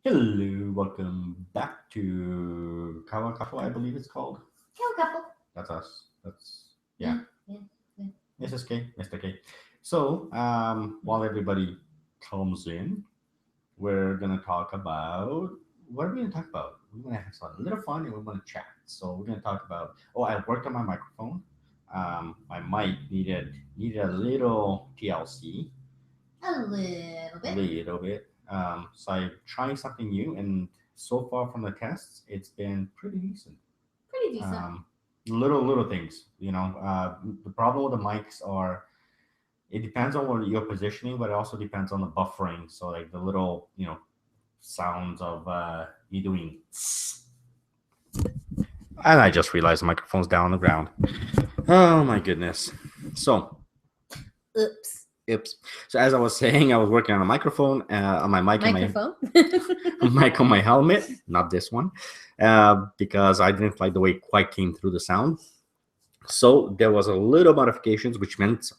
Hello, welcome back to KawaKouple, I believe it's called. KawaKouple. That's us. That's yeah. Yeah, yeah. Mrs. K, Mr. K. So, while everybody comes in, we're gonna talk about what are we gonna talk about? We're gonna have a little fun and we're gonna chat. So we're gonna talk about. Oh, I worked on my microphone. My mic needed a little TLC, A little a bit. little bit. So I'm trying something new, and so far from the tests, it's been pretty decent. Pretty decent. Um, little things, the problem with the mics are it depends on what you're positioning, but it also depends on the buffering. So like the little sounds of you doing. And I just realized the microphone's down on the ground. Oh my goodness. So Oops. oops. So as I was saying, I was working on a microphone, on my mic, Microphone. mic on my helmet, not this one, because I didn't like the way it quite came through the sound. So there was a little modifications, which meant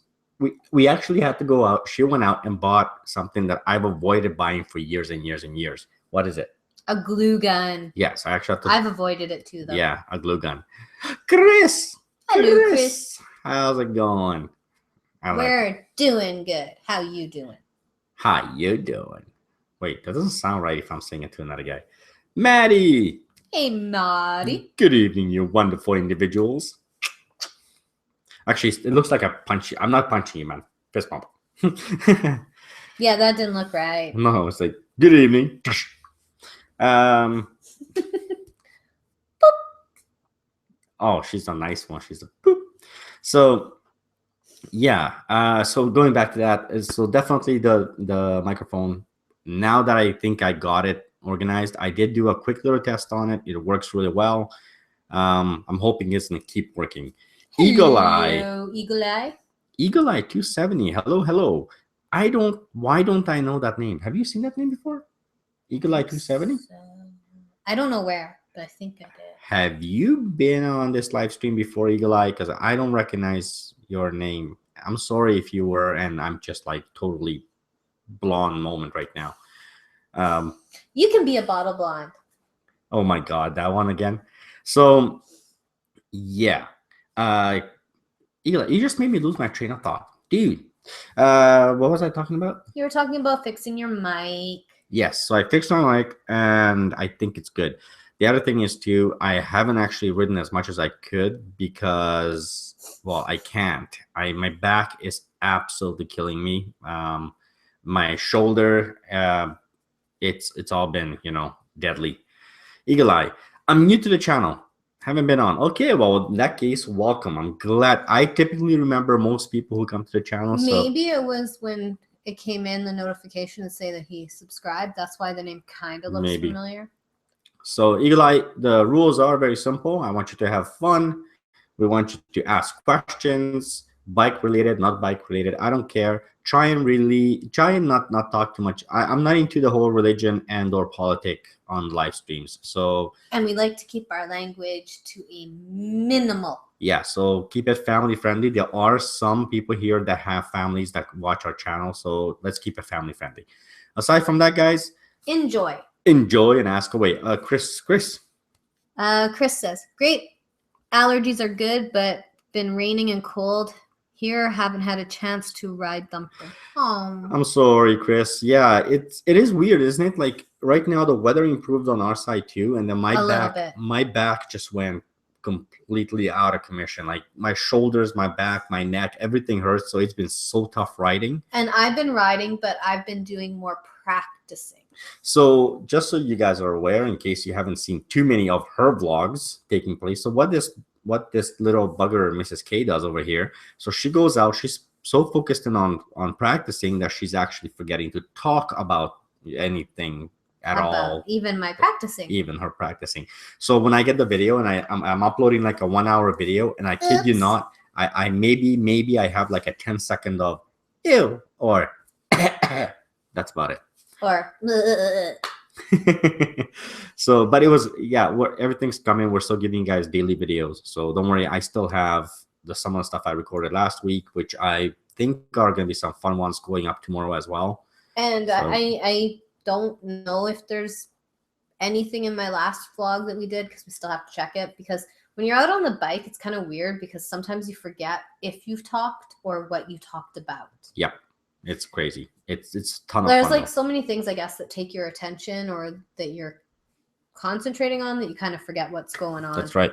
we actually had to go out. She went out and bought something that I've avoided buying for years and years and years. What is it? A glue gun. Yes, I actually have to. I've avoided it too, though. Yeah, a glue gun. Chris. Hello, Chris. How's it going? We're doing good. How you doing? How you doing? Wait, that doesn't sound right if I'm saying it to another guy. Maddie. Hey, Maddie. Good evening, you wonderful individuals. Actually, it looks like I punch you. I'm not punching you, man. Fist bump. Yeah, that didn't look right. No, it's like, good evening. Boop. Oh, she's a nice one. She's a boop. So, yeah. So going back to that, so definitely the microphone. Now that I think I got it organized, I did do a quick little test on it. It works really well. I'm hoping it's gonna keep working. Eagle Eye. Eagle Eye. Eagle Eye 270. Hello. Why don't I know that name? Have you seen that name before? Eagle Eye 270? I don't know where, but I think I did. Have you been on this live stream before, Eagle Eye? Because I don't recognize your name. I'm sorry if you were, and I'm just like totally blonde moment right now. You can be a bottle blonde. Oh my God, that one again. So, yeah. Eagle, you just made me lose my train of thought, dude. What was I talking about? You were talking about fixing your mic. Yes, so I fixed my mic, and I think it's good. The other thing is too, I haven't actually ridden as much as I could because, well, I can't. My back is absolutely killing me. My shoulder, it's all been deadly. Eagle Eye, I'm new to the channel. Haven't been on. Okay, well, in that case, welcome. I'm glad. I typically remember most people who come to the channel. Maybe it was when it came in the notification to say that he subscribed. That's why the name kind of looks familiar. So Eagle Eye, the rules are very simple. I want you to have fun. We want you to ask questions, bike related, not bike related. I don't care. Try and not talk too much. I'm not into the whole religion and or politic on live streams. So, and we like to keep our language to a minimal. Yeah, so keep it family friendly. There are some people here that have families that watch our channel, so let's keep it family friendly. Aside from that, guys, enjoy and ask away. Chris. Chris says, great. Allergies are good, but been raining and cold here. Haven't had a chance to ride them. Oh, I'm sorry, Chris. Yeah, it is weird, isn't it? Like right now, the weather improved on our side too, and then my back just went completely out of commission. Like my shoulders, my back, my neck, everything hurts. So it's been so tough riding. And I've been riding, but I've been doing more practicing. So just so you guys are aware, in case you haven't seen too many of her vlogs taking place, so what this little bugger Mrs. K does over here, so she goes out, she's so focused on practicing that she's actually forgetting to talk about anything at all. Even my practicing. Even her practicing. So when I get the video and I'm uploading like a 1 hour video, and I kid you not, I maybe I have like a 10-second of ew or that's about it. Or so, but it was, yeah, everything's coming. We're still giving you guys daily videos, so don't worry. I still have some of the stuff I recorded last week, which I think are going to be some fun ones going up tomorrow as well. And so, I don't know if there's anything in my last vlog that we did because we still have to check it. Because when you're out on the bike, it's kind of weird because sometimes you forget if you've talked or what you talked about. Yep, it's crazy. It's a ton of There's fun, like though. so many things, I guess, that take your attention or that you're concentrating on that you kind of forget what's going on. That's right.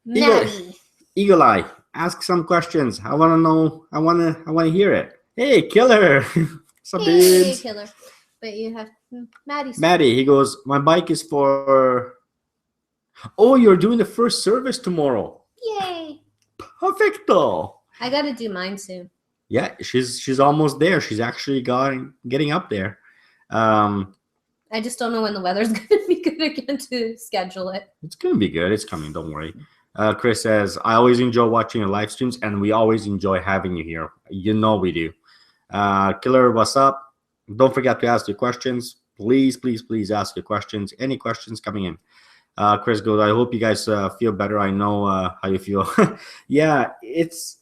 Maddie. Eagle Eye, ask some questions. I want to know. I want to hear it. Hey, Killer. What's up, Hey, dudes? Killer. But you have Maddie. Maddie, he goes, my bike is for... Oh, you're doing the first service tomorrow. Yay. Perfecto. I got to do mine soon. Yeah, she's almost there. She's actually getting up there. I just don't know when the weather's going to be good again to schedule it. It's going to be good. It's coming. Don't worry. Chris says, I always enjoy watching your live streams, and we always enjoy having you here. You know we do. Killer, what's up? Don't forget to ask your questions. Please, please, please ask your questions. Any questions coming in? Chris goes, I hope you guys feel better. I know how you feel. Yeah, it's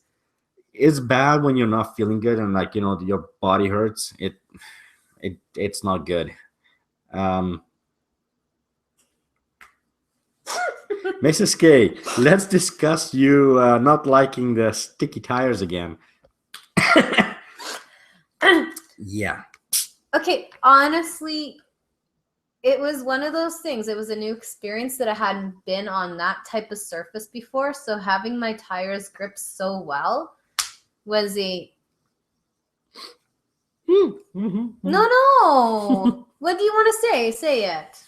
bad when you're not feeling good and like, you know, your body hurts. It's not good. Mrs. K, let's discuss you not liking the sticky tires again. Yeah. Okay, honestly, it was one of those things. It was a new experience that I hadn't been on that type of surface before. So having my tires grip so well was a... No. What do you want to say? Say it.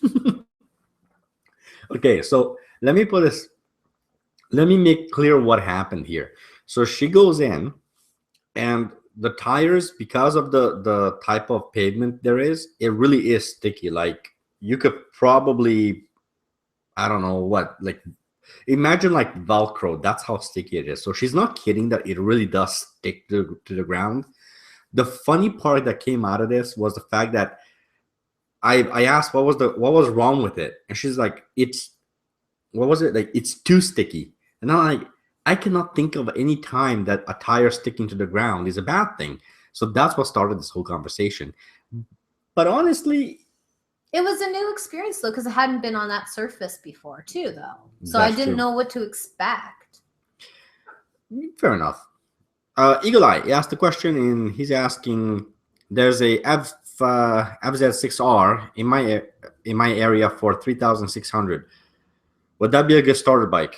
Okay, so let me make clear what happened here. So she goes in, and the tires, because of the type of pavement there is, it really is sticky. Like, you could probably, I don't know what, like, imagine like Velcro. That's how sticky it is. So she's not kidding that it really does stick to the ground. The funny part that came out of this was the fact that I asked what was wrong with it, and she's like, what was it, like, it's too sticky. And I'm like, I cannot think of any time that a tire sticking to the ground is a bad thing. So that's what started this whole conversation. But honestly, it was a new experience though, because I hadn't been on that surface before too, though. So that's I didn't true. know what to expect. Fair enough. Eagle Eye asked the question, and he's asking, there's a FZ6R in my area for 3,600. Would that be a good starter bike?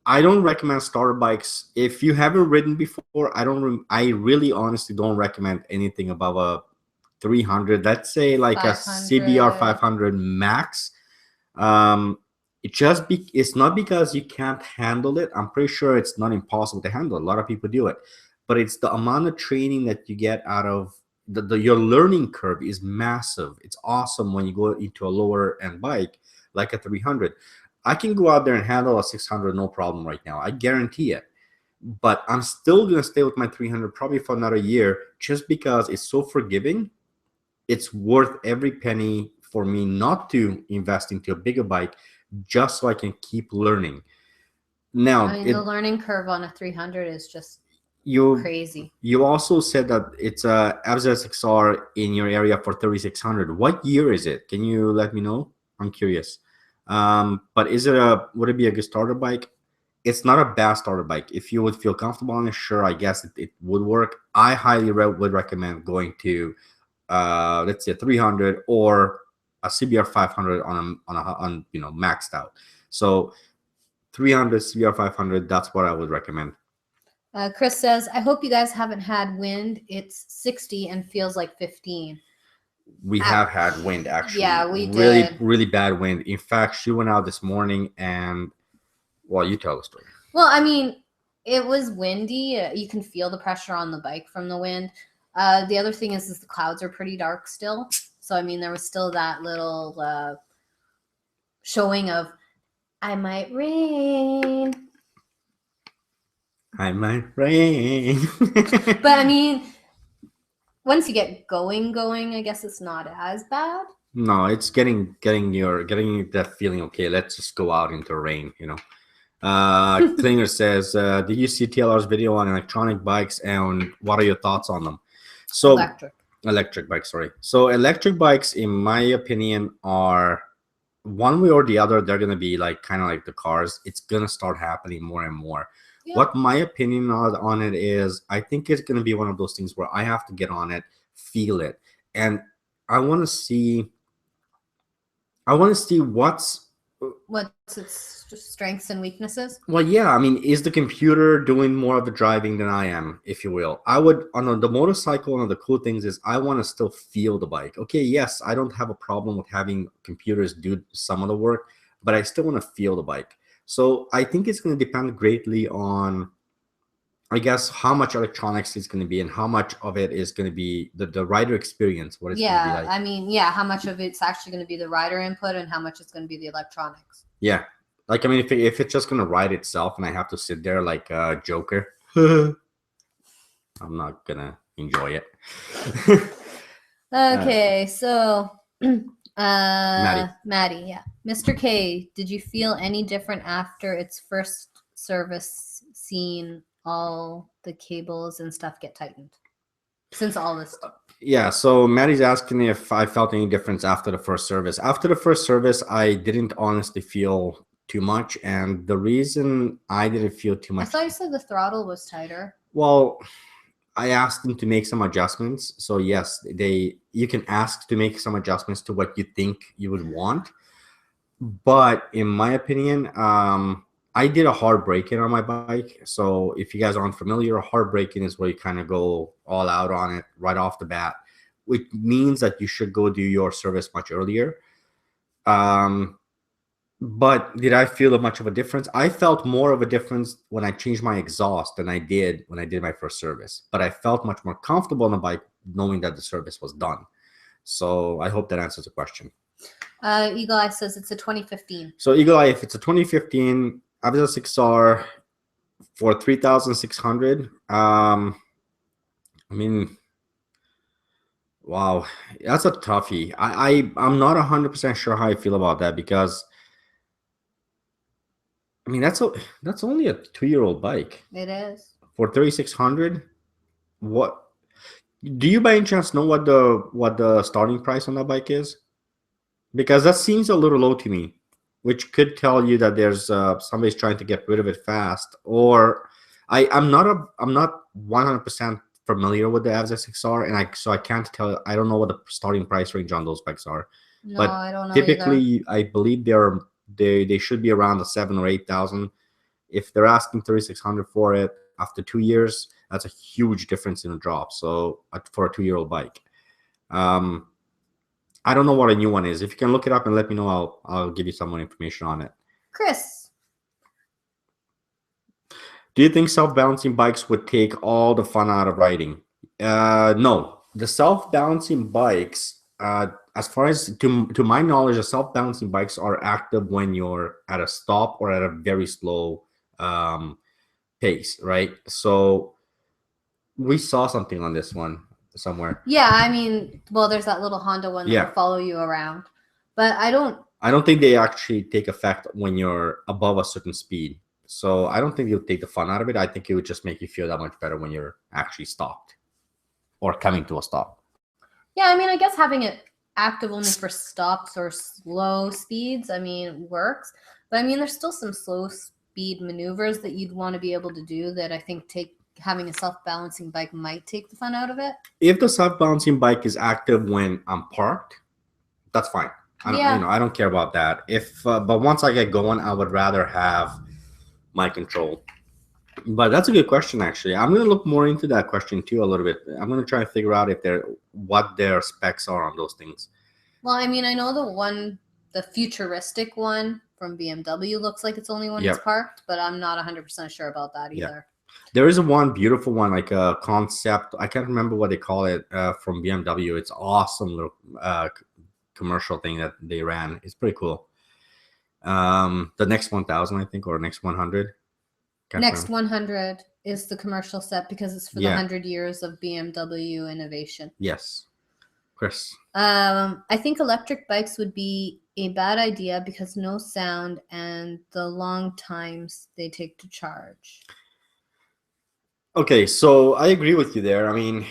I don't recommend starter bikes. If you haven't ridden before, I really honestly don't recommend anything above a 300. Let's say like 500. a CBR 500 max. It's not because you can't handle it. I'm pretty sure it's not impossible to handle. A lot of people do it, but it's the amount of training that you get out of your learning curve is massive. It's awesome when you go into a lower end bike like a 300. I can go out there and handle a 600 no problem right now. I guarantee it. But I'm still going to stay with my 300 probably for another year, just because it's so forgiving. It's worth every penny for me not to invest into a bigger bike, just so I can keep learning. Now, I mean, the learning curve on a 300 is just crazy. You also said that it's a FZ6R in your area for 3,600. What year is it? Can you let me know? I'm curious. But would it be a good starter bike? It's not a bad starter bike. If you would feel comfortable on it, sure, I guess it would work. I highly would recommend going to let's say a 300 or a CBR 500 on you know, maxed out. So 300 CBR 500, that's what I would recommend. Chris says, I hope you guys haven't had wind. It's 60 and feels like 15. We have had wind, actually. Yeah, we did. Really bad wind. In fact, she went out this morning and, well, you tell the story. Well, I mean, it was windy. You can feel the pressure on the bike from the wind. The other thing is the clouds are pretty dark still. So, I mean, there was still that little showing of, I might rain. I might rain. But, I mean, once you get going, I guess it's not as bad. No, it's getting that feeling. Okay, let's just go out into rain. You know. Klinger says, "Did you see TLR's video on electronic bikes, and what are your thoughts on them?" So, electric. Electric bikes, sorry. So electric bikes, in my opinion, are one way or the other, they're gonna be like kind of like the cars. It's gonna start happening more and more. Yeah. What my opinion on it is, I think it's gonna be one of those things where I have to get on it, feel it, and I want to see. I want to see What's its strengths and weaknesses? well, yeah, I mean, is the computer doing more of the driving than I am, if you will? I would, the motorcycle, one of the cool things is I want to still feel the bike. Okay, yes, I don't have a problem with having computers do some of the work, but I still want to feel the bike. So I think it's going to depend greatly on, I guess, how much electronics is going to be and how much of it is going to be the rider experience, what it's going to be Yeah, like. I mean, yeah, how much of it's actually going to be the rider input and how much it's going to be the electronics. Yeah. Like, I mean, if it's just going to ride itself and I have to sit there like a Joker, I'm not going to enjoy it. Okay, so Maddie. Yeah. Mr. K, did you feel any different after its first service, seeing all the cables and stuff get tightened? Since all this stuff. Yeah, so Maddie's asking if I felt any difference after the first service. After the first service, I didn't honestly feel too much, and the reason I didn't feel too I much, thought you said the throttle was tighter. well, I asked them to make some adjustments. So yes, you can ask to make some adjustments to what you think you would want. But in my opinion, I did a hard braking on my bike. So if you guys aren't familiar, hard braking is where you kind of go all out on it right off the bat, which means that you should go do your service much earlier. But did I feel much of a difference? I felt more of a difference when I changed my exhaust than I did when I did my first service. But I felt much more comfortable on the bike knowing that the service was done. So I hope that answers the question. Eagle Eye says it's a 2015. So Eagle Eye, if it's a 2015 Aviza 6R for 3,600, I mean, wow, that's a toughie. I'm not 100% sure how I feel about that because I mean that's only a 2-year-old bike. It is. For 3,600. What do you by any chance know what the starting price on that bike is? Because that seems a little low to me, which could tell you that there's somebody's trying to get rid of it fast. Or I'm not 100% familiar with the Avs SXR, and I can't tell. I don't know what the starting price range on those bikes are. No, But I don't know typically, either. I believe they should be around the 7,000 or 8,000. If they're asking 3,600 for it after 2 years, that's a huge difference in a drop. So for a 2-year-old bike, I don't know what a new one is. If you can look it up and let me know, I'll give you some more information on it. Chris, do you think self-balancing bikes would take all the fun out of riding? No, the self-balancing bikes, as far as to my knowledge, the self-balancing bikes are active when you're at a stop or at a very slow pace, right? So we saw something on this one somewhere. yeah, I mean, well, there's that little Honda one that Yeah. will follow you around, but I don't think they actually take effect when you're above a certain speed. So I don't think it would take the fun out of it. I think it would just make you feel that much better when you're actually stopped or coming to a stop. Yeah, I mean, I guess having it active only for stops or slow speeds, I mean, works. But I mean, there's still some slow speed maneuvers that you'd want to be able to do that I think having a self-balancing bike might take the fun out of it. If the self-balancing bike is active when I'm parked, that's fine. I don't care about that. But once I get going, I would rather have my control. But that's a good question, actually. I'm going to look more into that question too a little bit. I'm going to try and figure out what their specs are on those things. Well, I mean, I know the futuristic one from BMW looks like it's only when it's parked, but I'm not 100% sure about that either. There is one beautiful one, like a concept. I can't remember what they call it from BMW. It's awesome little commercial thing that they ran. It's pretty cool. The next 1,000, I think, or next 100. Next 100 is the commercial set because it's for the 100 years of BMW innovation. Yes. Chris. I think electric bikes would be a bad idea because no sound and the long times they take to charge. Okay, so I agree with you there. I mean,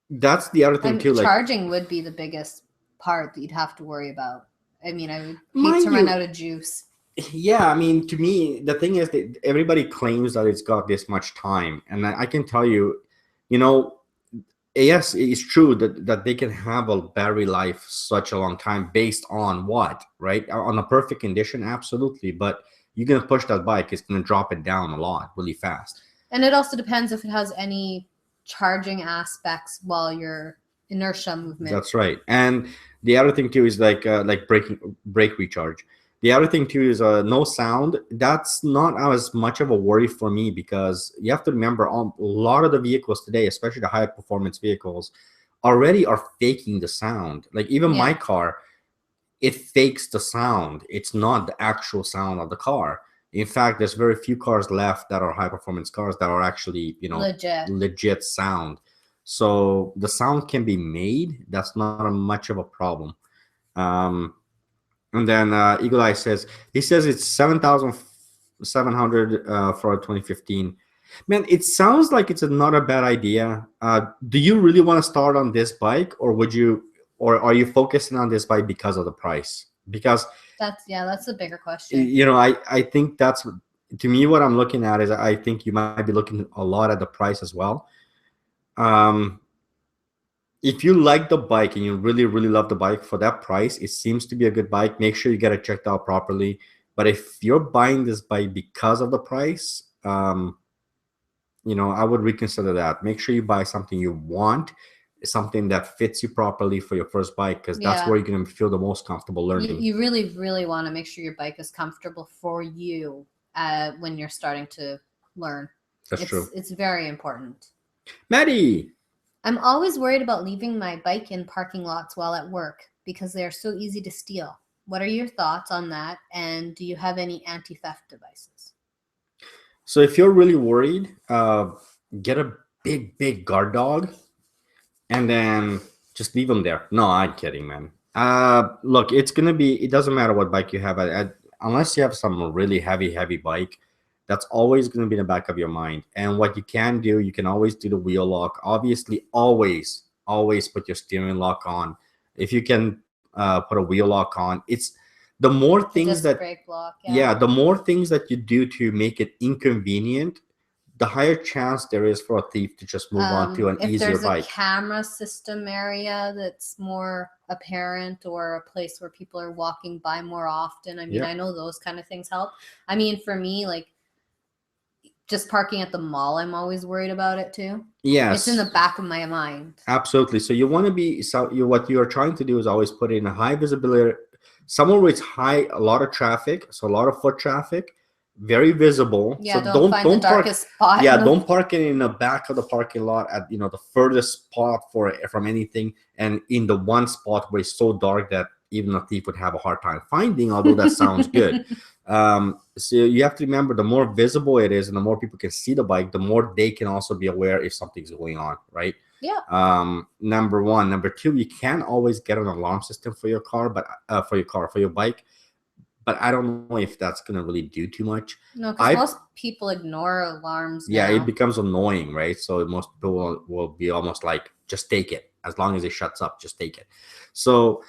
That's the other thing too. Like, Charging would be the biggest part that you'd have to worry about. I mean, I would hate to mind run you, out of juice. yeah, I mean, to me, the thing is that everybody claims that it's got this much time, and I can tell you, you know, yes, it's true that they can have a battery life such a long time based on what, right? On a perfect condition, absolutely, but you're gonna push that bike, it's gonna drop it down a lot really fast. And it also depends if it has any charging aspects while your inertia movement. That's right. And the other thing too is like brake recharge. The other thing too is no sound. That's not as much of a worry for me because you have to remember a lot of the vehicles today, especially the high performance vehicles, already are faking the sound. Like even my Yeah. car, it fakes the sound. It's not the actual sound of the car. In fact, there's very few cars left that are high performance cars that are actually, legit sound. So the sound can be made. That's not a much of a problem. Um, and then Eagle Eye he says it's 7,700 for 2015. Man, it sounds like it's not a bad idea. Do you really want to start on this bike, or are you focusing on this bike because of the price? Because that's a bigger question. I think that's, to me, what I'm looking at is I think you might be looking a lot at the price as well. Um, if you like the bike and you really really love the bike for that price, it seems to be a good bike. Make sure you get it checked out properly. But if you're buying this bike because of the price, I would reconsider that. Make sure you buy something you want, something that fits you properly for your first bike, because that's where you're going to feel the most comfortable learning. You really really want to make sure your bike is comfortable for you when you're starting to learn. That's true. It's very important. Maddie, I'm always worried about leaving my bike in parking lots while at work because they are so easy to steal. What are your thoughts on that? And do you have any anti-theft devices? so if you're really worried, get a big guard dog and then just leave them there. No, I'm kidding, man. Look, it doesn't matter what bike you have. Unless you have some really heavy bike, that's always going to be in the back of your mind. And what you can do, you can always do the wheel lock. Obviously, always put your steering lock on. If you can put a wheel lock on, it's the more things that, brake lock, yeah, the more things that you do to make it inconvenient, the higher chance there is for a thief to just move on to an easier if there's bike. a camera system area that's more apparent, or a place where people are walking by more often, I mean, I know those kind of things help. I mean, for me, like just parking at the mall, I'm always worried about it too. Yes, it's in the back of my mind. Absolutely. So you want to be, what you're trying to do is always put in a high visibility, somewhere where it's a lot of traffic, so a lot of foot traffic, very visible. Yeah, so don't find the darkest spot. Yeah, don't park it in the back of the parking lot at the furthest spot from anything, and in the one spot where it's so dark that even a thief would have a hard time finding. Although that sounds good. So you have to remember, the more visible it is and the more people can see the bike, the more they can also be aware if something's going on, right? Yeah. Number one. Number two, you can always get an alarm system for your car, but for your bike. But I don't know if that's gonna really do too much. No, because most people ignore alarms Yeah, now. it becomes annoying, right? So most people will be almost like, just take it. As long as it shuts up, just take it. So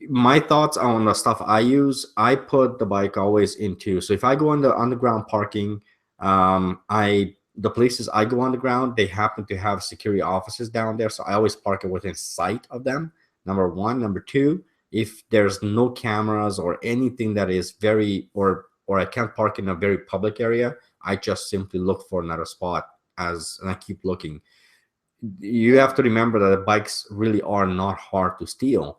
my thoughts on the stuff I use, I put the bike always into, so if I go on the underground parking, the places I go underground, they happen to have security offices down there, so I always park it within sight of them. Number one. Number two, if there's no cameras or anything that is or I can't park in a very public area, I just simply look for another spot and I keep looking. You have to remember that the bikes really are not hard to steal.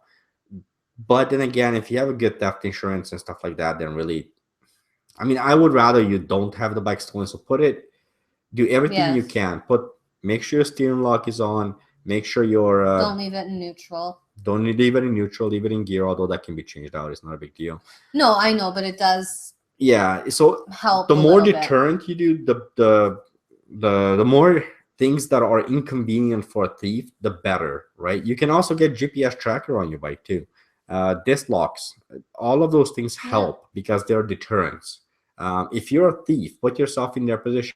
But then again, if you have a good theft insurance and stuff like that, then really, I mean, I would rather you don't have the bike stolen. So do everything you can. Make sure your steering lock is on. Make sure your don't leave it in neutral. Don't leave it in neutral. Leave it in gear. Although that can be changed out, it's not a big deal. No, I know, but it does. Yeah. So help. The more deterrent you do, the more things that are inconvenient for a thief, the better, right? You can also get GPS tracker on your bike too. Disc locks, all of those things help because they're deterrents. If you're a thief, put yourself in their position.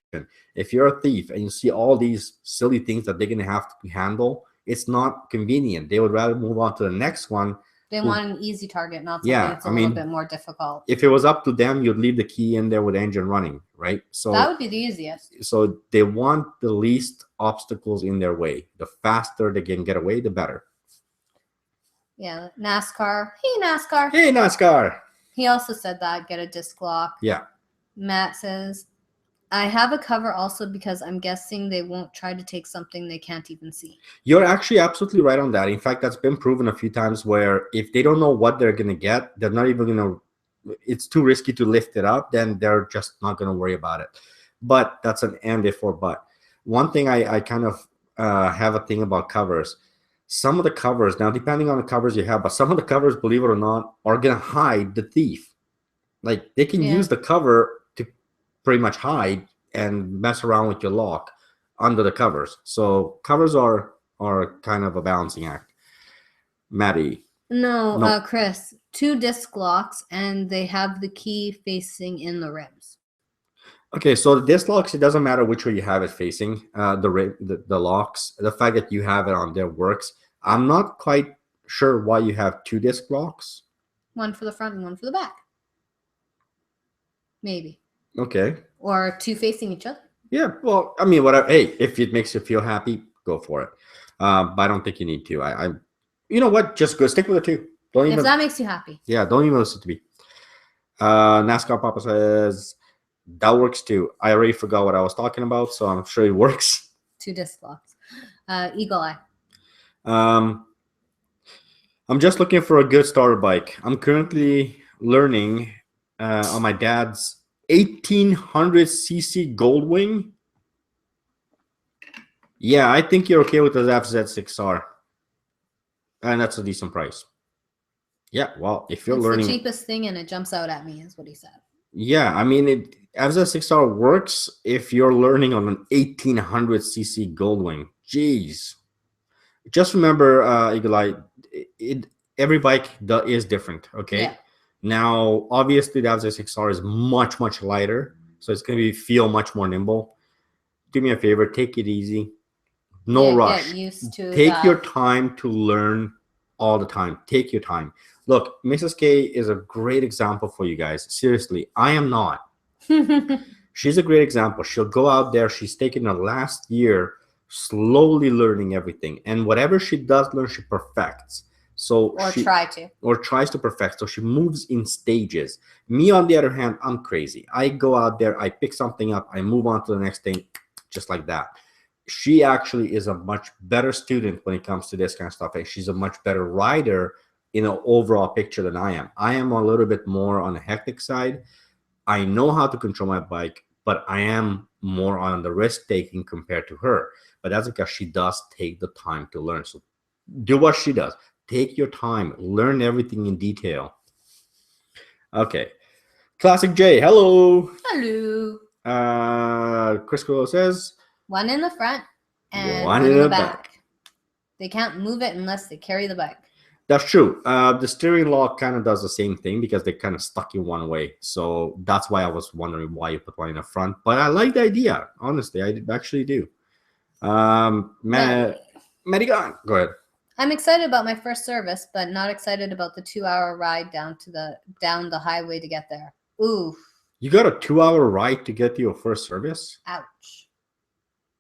If you're a thief and you see all these silly things that they're going to have to handle, it's not convenient. They would rather move on to the next one. They want an easy target, not something Yeah, that's a I little mean, bit more difficult. if it was up to them, you'd leave the key in there with the engine running, right? So That would be the easiest. so they want the least obstacles in their way. The faster they can get away, the better. Yeah, NASCAR. Hey, NASCAR. Hey, NASCAR. He also said that, get a disc lock. Yeah. Matt says, I have a cover also because I'm guessing they won't try to take something they can't even see. You're actually absolutely right on that. In fact, that's been proven a few times where if they don't know what they're going to get, they're not even going to, it's too risky to lift it up, then they're just not going to worry about it. But that's an and before but. One thing I kind of have a thing about covers. Some of the covers, now depending on the covers you have, but some of the covers, believe it or not, are going to hide the thief. Like they can use the cover to pretty much hide and mess around with your lock under the covers. So covers are kind of a balancing act. Maddie. No. Chris, 2 disc locks and they have the key facing in the rims. Okay, so the disc locks, it doesn't matter which way you have it facing, the locks. The fact that you have it on there works. I'm not quite sure why you have 2 disc locks. One for the front and one for the back. Maybe. Okay. Or 2 facing each other. Yeah, well, I mean, whatever. Hey, if it makes you feel happy, go for it. But I don't think you need to. I you know what? Just go stick with the 2. Don't even. If that makes you happy. Yeah, don't even listen to me. NASCAR Papa says that works too. I already forgot what I was talking about, so I'm sure it works. 2 disc locks. Eagle Eye. I'm just looking for a good starter bike. I'm currently learning on my dad's 1800cc Goldwing. Yeah, I think you're okay with the FZ6R. And that's a decent price. Yeah, well, if you're learning... It's the cheapest thing and it jumps out at me, is what he said. Yeah, I mean, FZ6R works if you're learning on an 1800cc Goldwing. Jeez. Just remember, Eagle Eye, every bike is different, okay? Yeah. Now, obviously, the FZ6R is much, much lighter, so it's going to feel much more nimble. Do me a favor, take it easy. No rush. Get used to Take your time to learn all the time. Take your time. Look, Mrs. K is a great example for you guys. Seriously, I am not. She's a great example. She'll go out there. She's taken the last year slowly learning everything. And whatever she does learn, she perfects. So or tries to perfect. So she moves in stages. Me, on the other hand, I'm crazy. I go out there, I pick something up, I move on to the next thing, just like that. She actually is a much better student when it comes to this kind of stuff. And she's a much better rider in an overall picture than I am. I am a little bit more on the hectic side. I know how to control my bike, but I am more on the risk taking compared to her. But that's because she does take the time to learn. So do what she does. Take your time. Learn everything in detail. Okay. Classic J. Hello. Hello. Chris Coelho says, 1 in the front and 1 in the back. They can't move it unless they carry the bike. That's true. The steering lock kind of does the same thing because they're kind of stuck in one way. So that's why I was wondering why you put 1 in the front. But I like the idea. Honestly, I actually do. Medigan, go ahead. I'm excited about my first service, but not excited about the 2-hour ride down the highway to get there. Ooh. You got a 2-hour ride to get to your first service? Ouch.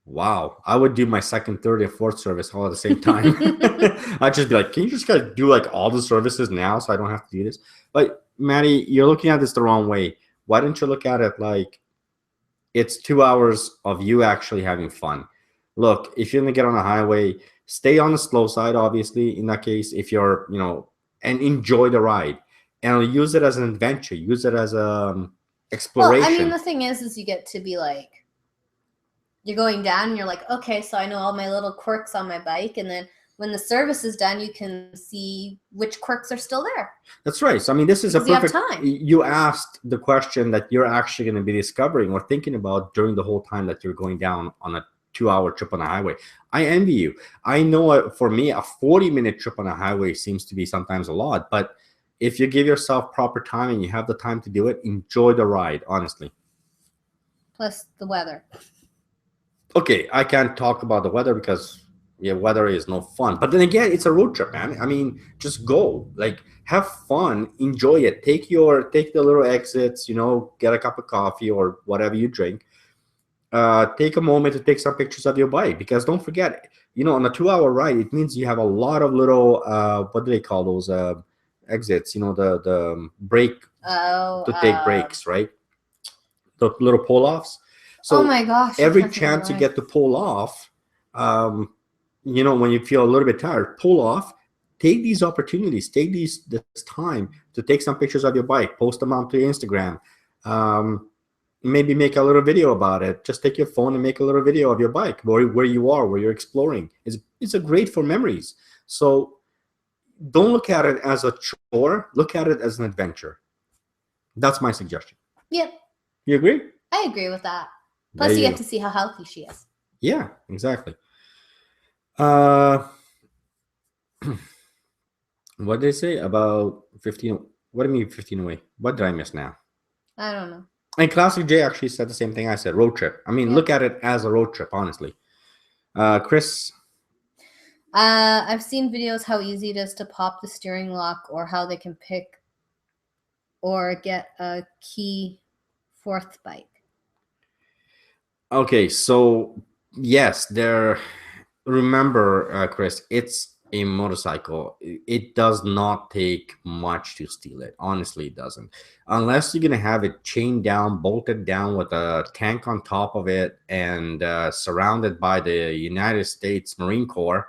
Wow. I would do my second, third, and fourth service all at the same time. I'd just be like, can you just guys do like all the services now so I don't have to do this? But Maddie, you're looking at this the wrong way. Why don't you look at it like it's 2 hours of you actually having fun? Look, if you're going to get on a highway, stay on the slow side, obviously, in that case, if you're, and enjoy the ride. And use it as an adventure. Use it as a exploration. Well, I mean, the thing is you get to be like, you're going down and you're like, okay, so I know all my little quirks on my bike. And then when the service is done, you can see which quirks are still there. That's right. So, I mean, this is a perfect... You asked the question that you're actually going to be discovering or thinking about during the whole time that you're going down on a 2-hour trip on a highway. I envy you. I know for me, a 40-minute trip on a highway seems to be sometimes a lot. But if you give yourself proper time and you have the time to do it, enjoy the ride, honestly. Plus the weather. Okay, I can't talk about the weather because Yeah, weather is no fun. But then again, it's a road trip, man. I mean, just go, like, have fun, enjoy it. Take the little exits, get a cup of coffee or whatever you drink. Take a moment to take some pictures of your bike, because don't forget, on a 2-hour ride, it means you have a lot of little what do they call those exits? The break Oh, to take breaks, right? The little pull offs. oh So my gosh, I every can't think of the chance you word. get to pull off, when you feel a little bit tired, pull off. Take these opportunities. Take this time to take some pictures of your bike. Post them onto Instagram. Maybe make a little video about it. Just take your phone and make a little video of your bike, where you are, where you're exploring. It's a great for memories. So don't look at it as a chore. Look at it as an adventure. That's my suggestion. Yep, You agree? I agree with that. There Plus, you you get go. to see how healthy she is. Yeah, exactly. Uh, what did they say about 15? What do you mean 15 away? What did I miss now? I don't know. And Classic J actually said the same thing I said, road trip. I mean, Yep. look at it as a road trip, honestly. Chris, I've seen videos how easy it is to pop the steering lock, or how they can pick or get a key fourth bike. okay, so yes, remember, Chris, it's a motorcycle. It does not take much to steal it. Honestly, it doesn't. Unless you're gonna have it chained down, bolted down with a tank on top of it, and surrounded by the United States Marine Corps,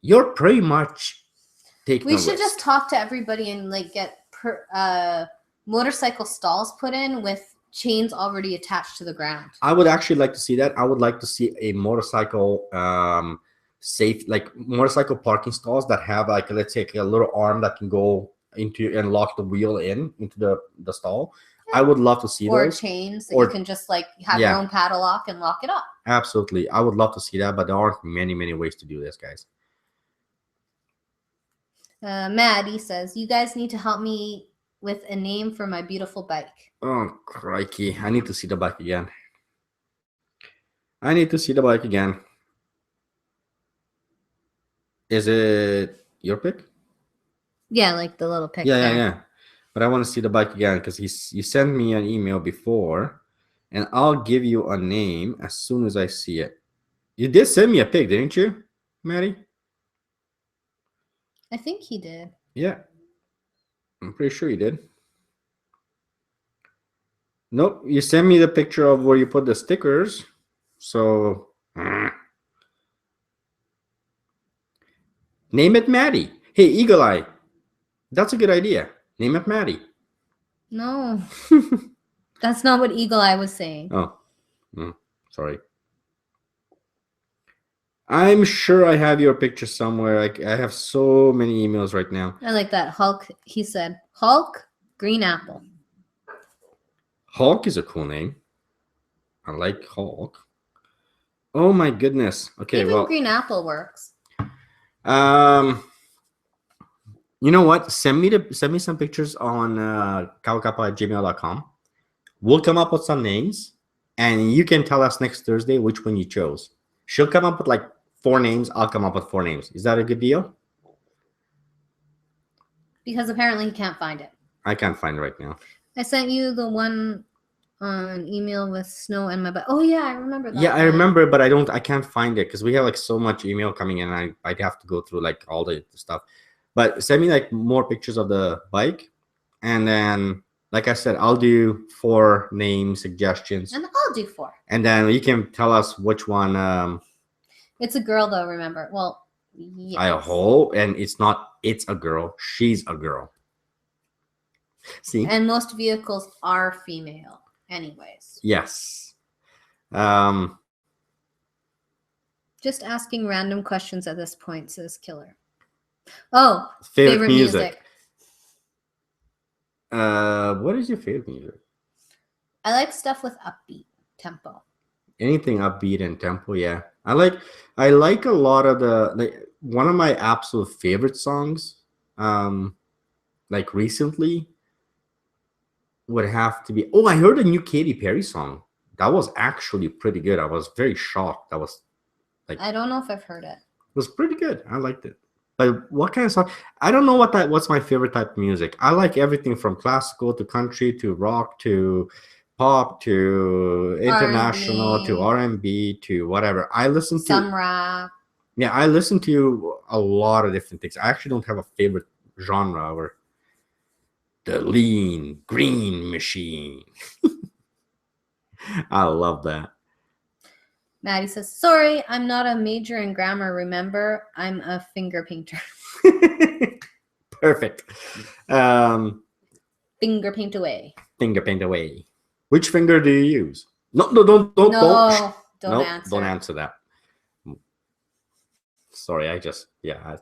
you're pretty much taking We a should risk. just talk to everybody and get motorcycle stalls put in with chains already attached to the ground. I would actually like to see that. I would like to see a motorcycle safe, like motorcycle parking stalls that have, like, let's say, a little arm that can go into and lock the wheel into the stall. I would love to see Or those. chains that Or- you can just have your own padlock and lock it up. Absolutely, I would love to see that, but there aren't many ways to do this, guys. Maddie says, you guys need to help me with a name for my beautiful bike. Oh, crikey. I need to see the bike again. I need to see the bike again. Is it your pick? Yeah, like the little pic. Yeah. But I want to see the bike again, because you sent me an email before, and I'll give you a name as soon as I see it. You did send me a pic, didn't you, Maddie? I think he did. Yeah. I'm pretty sure you did. Nope. You sent me the picture of where you put the stickers. So name it Maddie. Hey, Eagle Eye. That's a good idea. Name it Maddie. No. That's not what Eagle Eye was saying. Oh, sorry. I'm sure I have your picture somewhere. I have so many emails right now. I like that. Hulk, he said. Hulk, green apple. Hulk is a cool name. I like Hulk. Oh my goodness. Okay, Even well, green apple works. you know what? Send me some pictures on KawaKouple@gmail.com. We'll come up with some names, and you can tell us next Thursday which one you chose. She'll come up with like 4 names. I'll come up with 4 names. Is that a good deal? Because apparently he can't find it. I can't find it right now. I sent you the one on email with snow and my butt. Oh yeah, I remember that. Yeah, I remember, but I can't find it because we have like so much email coming in. I'd have to go through like all the stuff. But send me like more pictures of the bike, and then, like I said, I'll do 4 name suggestions, And I'll do 4. and then you can tell us which one. It's a girl though, remember. Well, yes. I hope, and it's not. It's a girl. She's a girl. See. And most vehicles are female, anyways. Yes. Just asking random questions at this point, says Killer. Oh, favorite music. What is your favorite music? I like stuff with upbeat tempo. Anything upbeat and tempo, yeah. I like a lot of one of my absolute favorite songs, like recently, would have to be. Oh, I heard a new Katy Perry song. That was actually pretty good. I was very shocked. That was like, I don't know if I've heard it. was pretty good. I liked it. But what kind of song? I don't know what's my favorite type of music. I like everything from classical to country to rock to pop to international to R&B, R&B to whatever. I listen to some rap. Yeah, I listen to a lot of different things. I actually don't have a favorite genre or the lean green machine. I love that. Maddie says, sorry, I'm not a major in grammar, remember? I'm a finger painter. Perfect. Finger paint away. Finger paint away. Which finger do you use? No, don't Don't answer. Don't answer that. Sorry,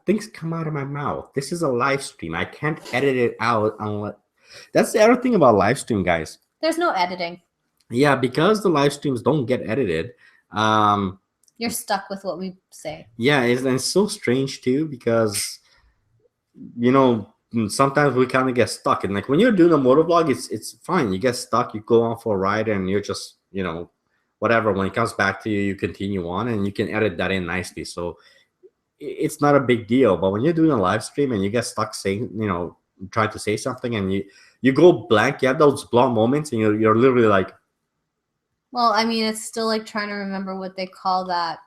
things come out of my mouth. This is a live stream. I can't edit it out unless. That's the other thing about live stream, guys. There's no editing. Yeah, because the live streams don't get edited. You're stuck with what we say. Yeah, it's so strange too because sometimes we kind of get stuck, and like when you're doing a motovlog, it's fine. You get stuck, you go on for a ride, and you're just whatever. When it comes back to you, you continue on, and you can edit that in nicely. So it's not a big deal. But when you're doing a live stream and you get stuck saying, trying to say something, and you go blank, you have those blank moments, and you're literally like. Well, I mean, it's still like trying to remember what they call that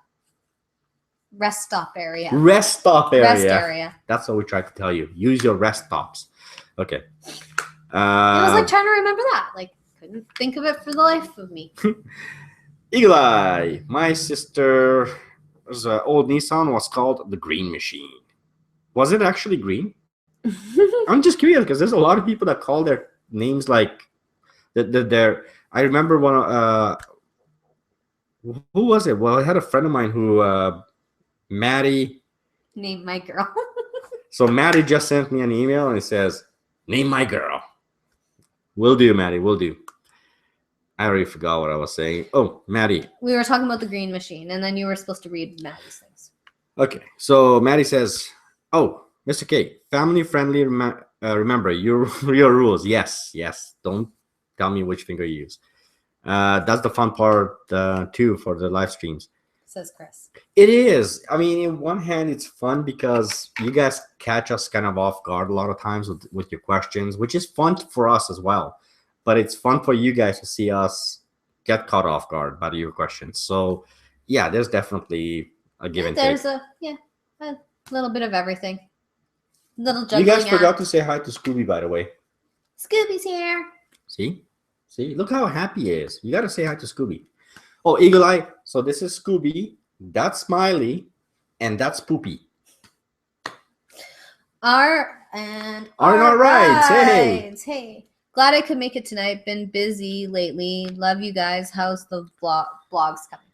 rest stop area. Rest stop area. Rest area. That's what we tried to tell you. Use your rest stops. Okay. It was like trying to remember that. Like, couldn't think of it for the life of me. Eagle Eye. My sister's old Nissan was called the Green Machine. Was it actually green? I'm just curious because there's a lot of people that call their names like their. I remember one. Who was it? Well, I had a friend of mine who, Maddie. Name my girl. So Maddie just sent me an email and it says, "Name my girl." Will do, Maddie. Will do. I already forgot what I was saying. Oh, Maddie. We were talking about the Green Machine, and then you were supposed to read Maddie's things. Okay, so Maddie says, "Oh, Mr. K, family friendly. Remember your rules. Yes. Don't tell me which finger you use. That's the fun part too for the live streams." Says Chris. It is. I mean, in one hand, it's fun because you guys catch us kind of off guard a lot of times with your questions, which is fun for us as well. But it's fun for you guys to see us get caught off guard by your questions. So, yeah, there's definitely a give and take. There's a little bit of everything. Little juggling. You guys forgot to say hi to Scooby, by the way. Scooby's here. See, look how happy he is. You got to say hi to Scooby. Oh, Eagle Eye. So this is Scooby. That's Smiley, and that's Poopy. All right. Hey. Glad I could make it tonight. Been busy lately. Love you guys. How's the vlogs coming?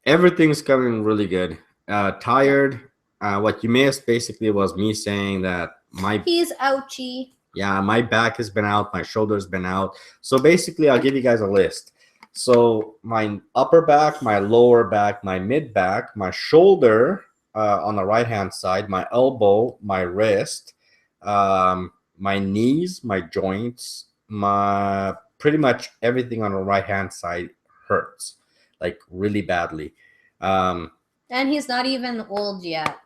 Everything's coming really good. Tired. What you missed basically was me saying that he's ouchy. Yeah, my back has been out. My shoulder's been out. So basically, I'll give you guys a list. So my upper back, my lower back, my mid back, my shoulder on the right hand side, my elbow, my wrist, my knees, my joints, my pretty much everything on the right hand side hurts like really badly. And he's not even old yet.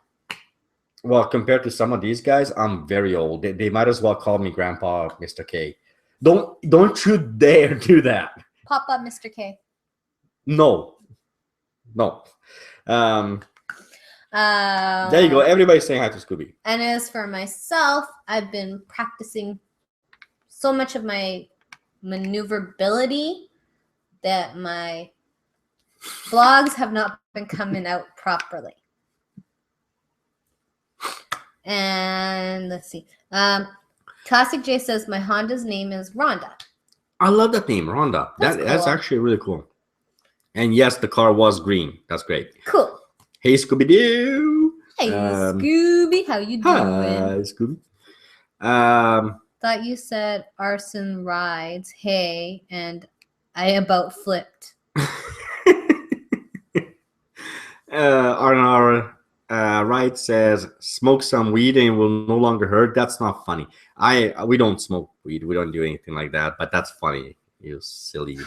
Well, compared to some of these guys, I'm very old. They might as well call me Grandpa Mr. K. Don't you dare do that. Papa Mr. K. No. There you go. Everybody's saying hi to Scooby. And as for myself, I've been practicing so much of my maneuverability that my vlogs have not been coming out properly. And let's see. Classic J says my Honda's name is Rhonda. I love that name, Rhonda. That's actually really cool. And yes, the car was green. That's great. Cool. Hey, Scooby-Doo. Hey, Scooby. How you doing? Hi, Scooby. Thought you said arson rides. Hey, and I about flipped. R&R Right says, smoke some weed and it will no longer hurt. That's not funny. We don't smoke weed. We don't do anything like that. But that's funny. You silly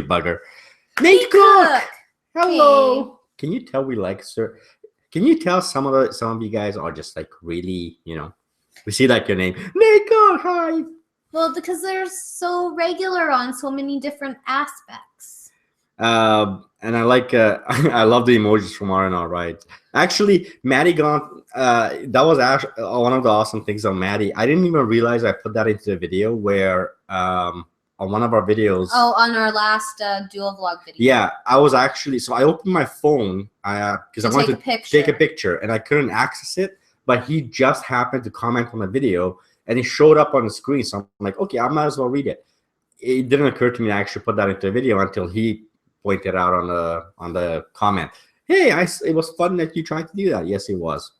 bugger. Nate Cook. Hello. Hey. Can you tell we like Can you tell some of you guys are just like really, we see like your name, Nico, hi. Well, because they're so regular on so many different aspects. And I like I love the emojis from R&R, right? Actually, Maddie gone. That was actually one of the awesome things on Maddie. I didn't even realize I put that into the video where on one of our videos. Oh, on our last dual vlog video. Yeah, I was actually, so I opened my phone because I wanted to take a picture and I couldn't access it, but he just happened to comment on the video and it showed up on the screen. So I'm like, okay, I might as well read it. It didn't occur to me to actually put that into a video until he pointed out on the comment. Hey, it was fun that you tried to do that. Yes, it was.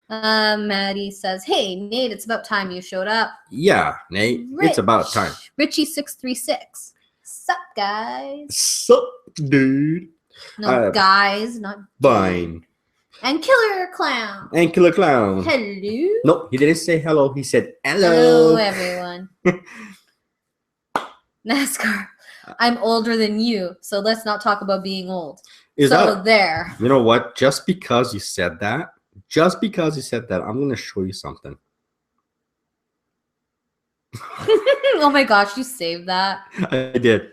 Maddie says, hey, Nate, it's about time you showed up. Yeah, Nate, it's about time. Richie636. Sup, guys? Sup, dude? No, guys, not fine. And Killer Clown. And Killer Clown. Hello? No, he didn't say hello. He said hello. Hello, everyone. NASCAR. I'm older than you, so let's not talk about being old. There. You know what? Just because you said that, I'm going to show you something. Oh my gosh, you saved that? I did.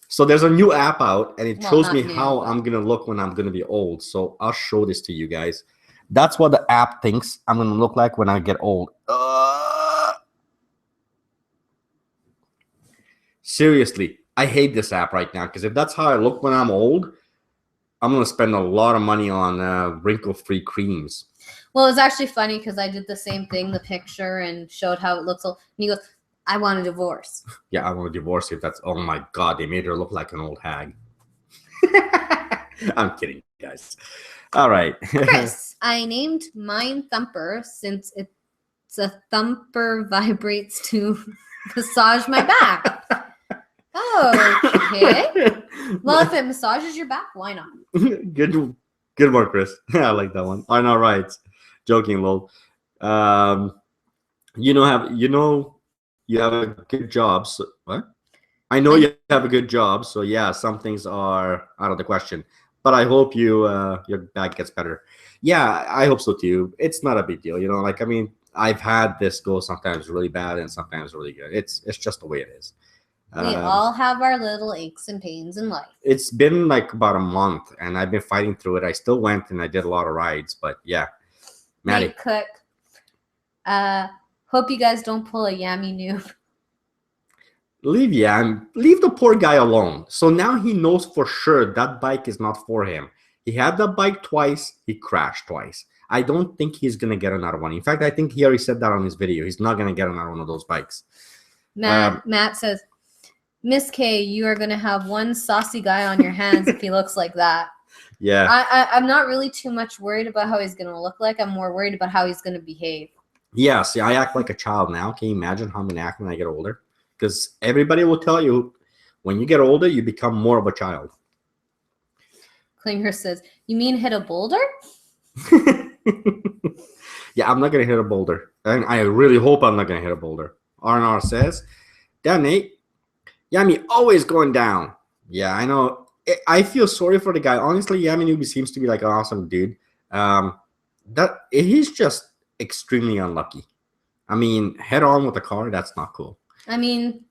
So there's a new app out, and it shows me how I'm going to look when I'm going to be old. So I'll show this to you guys. That's what the app thinks I'm going to look like when I get old. Seriously, I hate this app right now because if that's how I look when I'm old, I'm going to spend a lot of money on wrinkle-free creams. Well, it's actually funny because I did the same thing, the picture, and showed how it looks old. And he goes, I want a divorce. Yeah, I want a divorce if that's, oh my God, they made her look like an old hag. I'm kidding, guys. All right. Chris, I named mine Thumper since it's a thumper vibrates to massage my back. Oh, okay. Well, if it massages your back, why not? Good one, Chris. I like that one. I'm all right. Joking, lol. You have a good job. So what? I know you have a good job. So yeah, some things are out of the question. But I hope your back gets better. Yeah, I hope so too. It's not a big deal, Like I mean, I've had this go sometimes really bad and sometimes really good. It's just the way it is. We all have our little aches and pains in life. It's been like about a month, and I've been fighting through it. I still went and I did a lot of rides, but yeah. Maddie. Nate Cook. Hope you guys don't pull a yummy noob. Leave the poor guy alone. So now he knows for sure that bike is not for him. He had that bike twice. He crashed twice. I don't think he's going to get another one. In fact, I think he already said that on his video. He's not going to get another one of those bikes. Matt says, Miss K, you are going to have one saucy guy on your hands if he looks like that. Yeah. I'm not really too much worried about how he's going to look like. I'm more worried about how he's going to behave. Yeah, see, I act like a child now. Can you imagine how I'm going to act when I get older? Because everybody will tell you when you get older, you become more of a child. Klinger says, you mean hit a boulder? Yeah, I'm not going to hit a boulder. And I really hope I'm not going to hit a boulder. R&R says, damn, Nate. Yami always going down. Yeah, I know. I feel sorry for the guy. Honestly, Yami Newbie seems to be like an awesome dude. He's just extremely unlucky. I mean, head on with the car, that's not cool. I mean,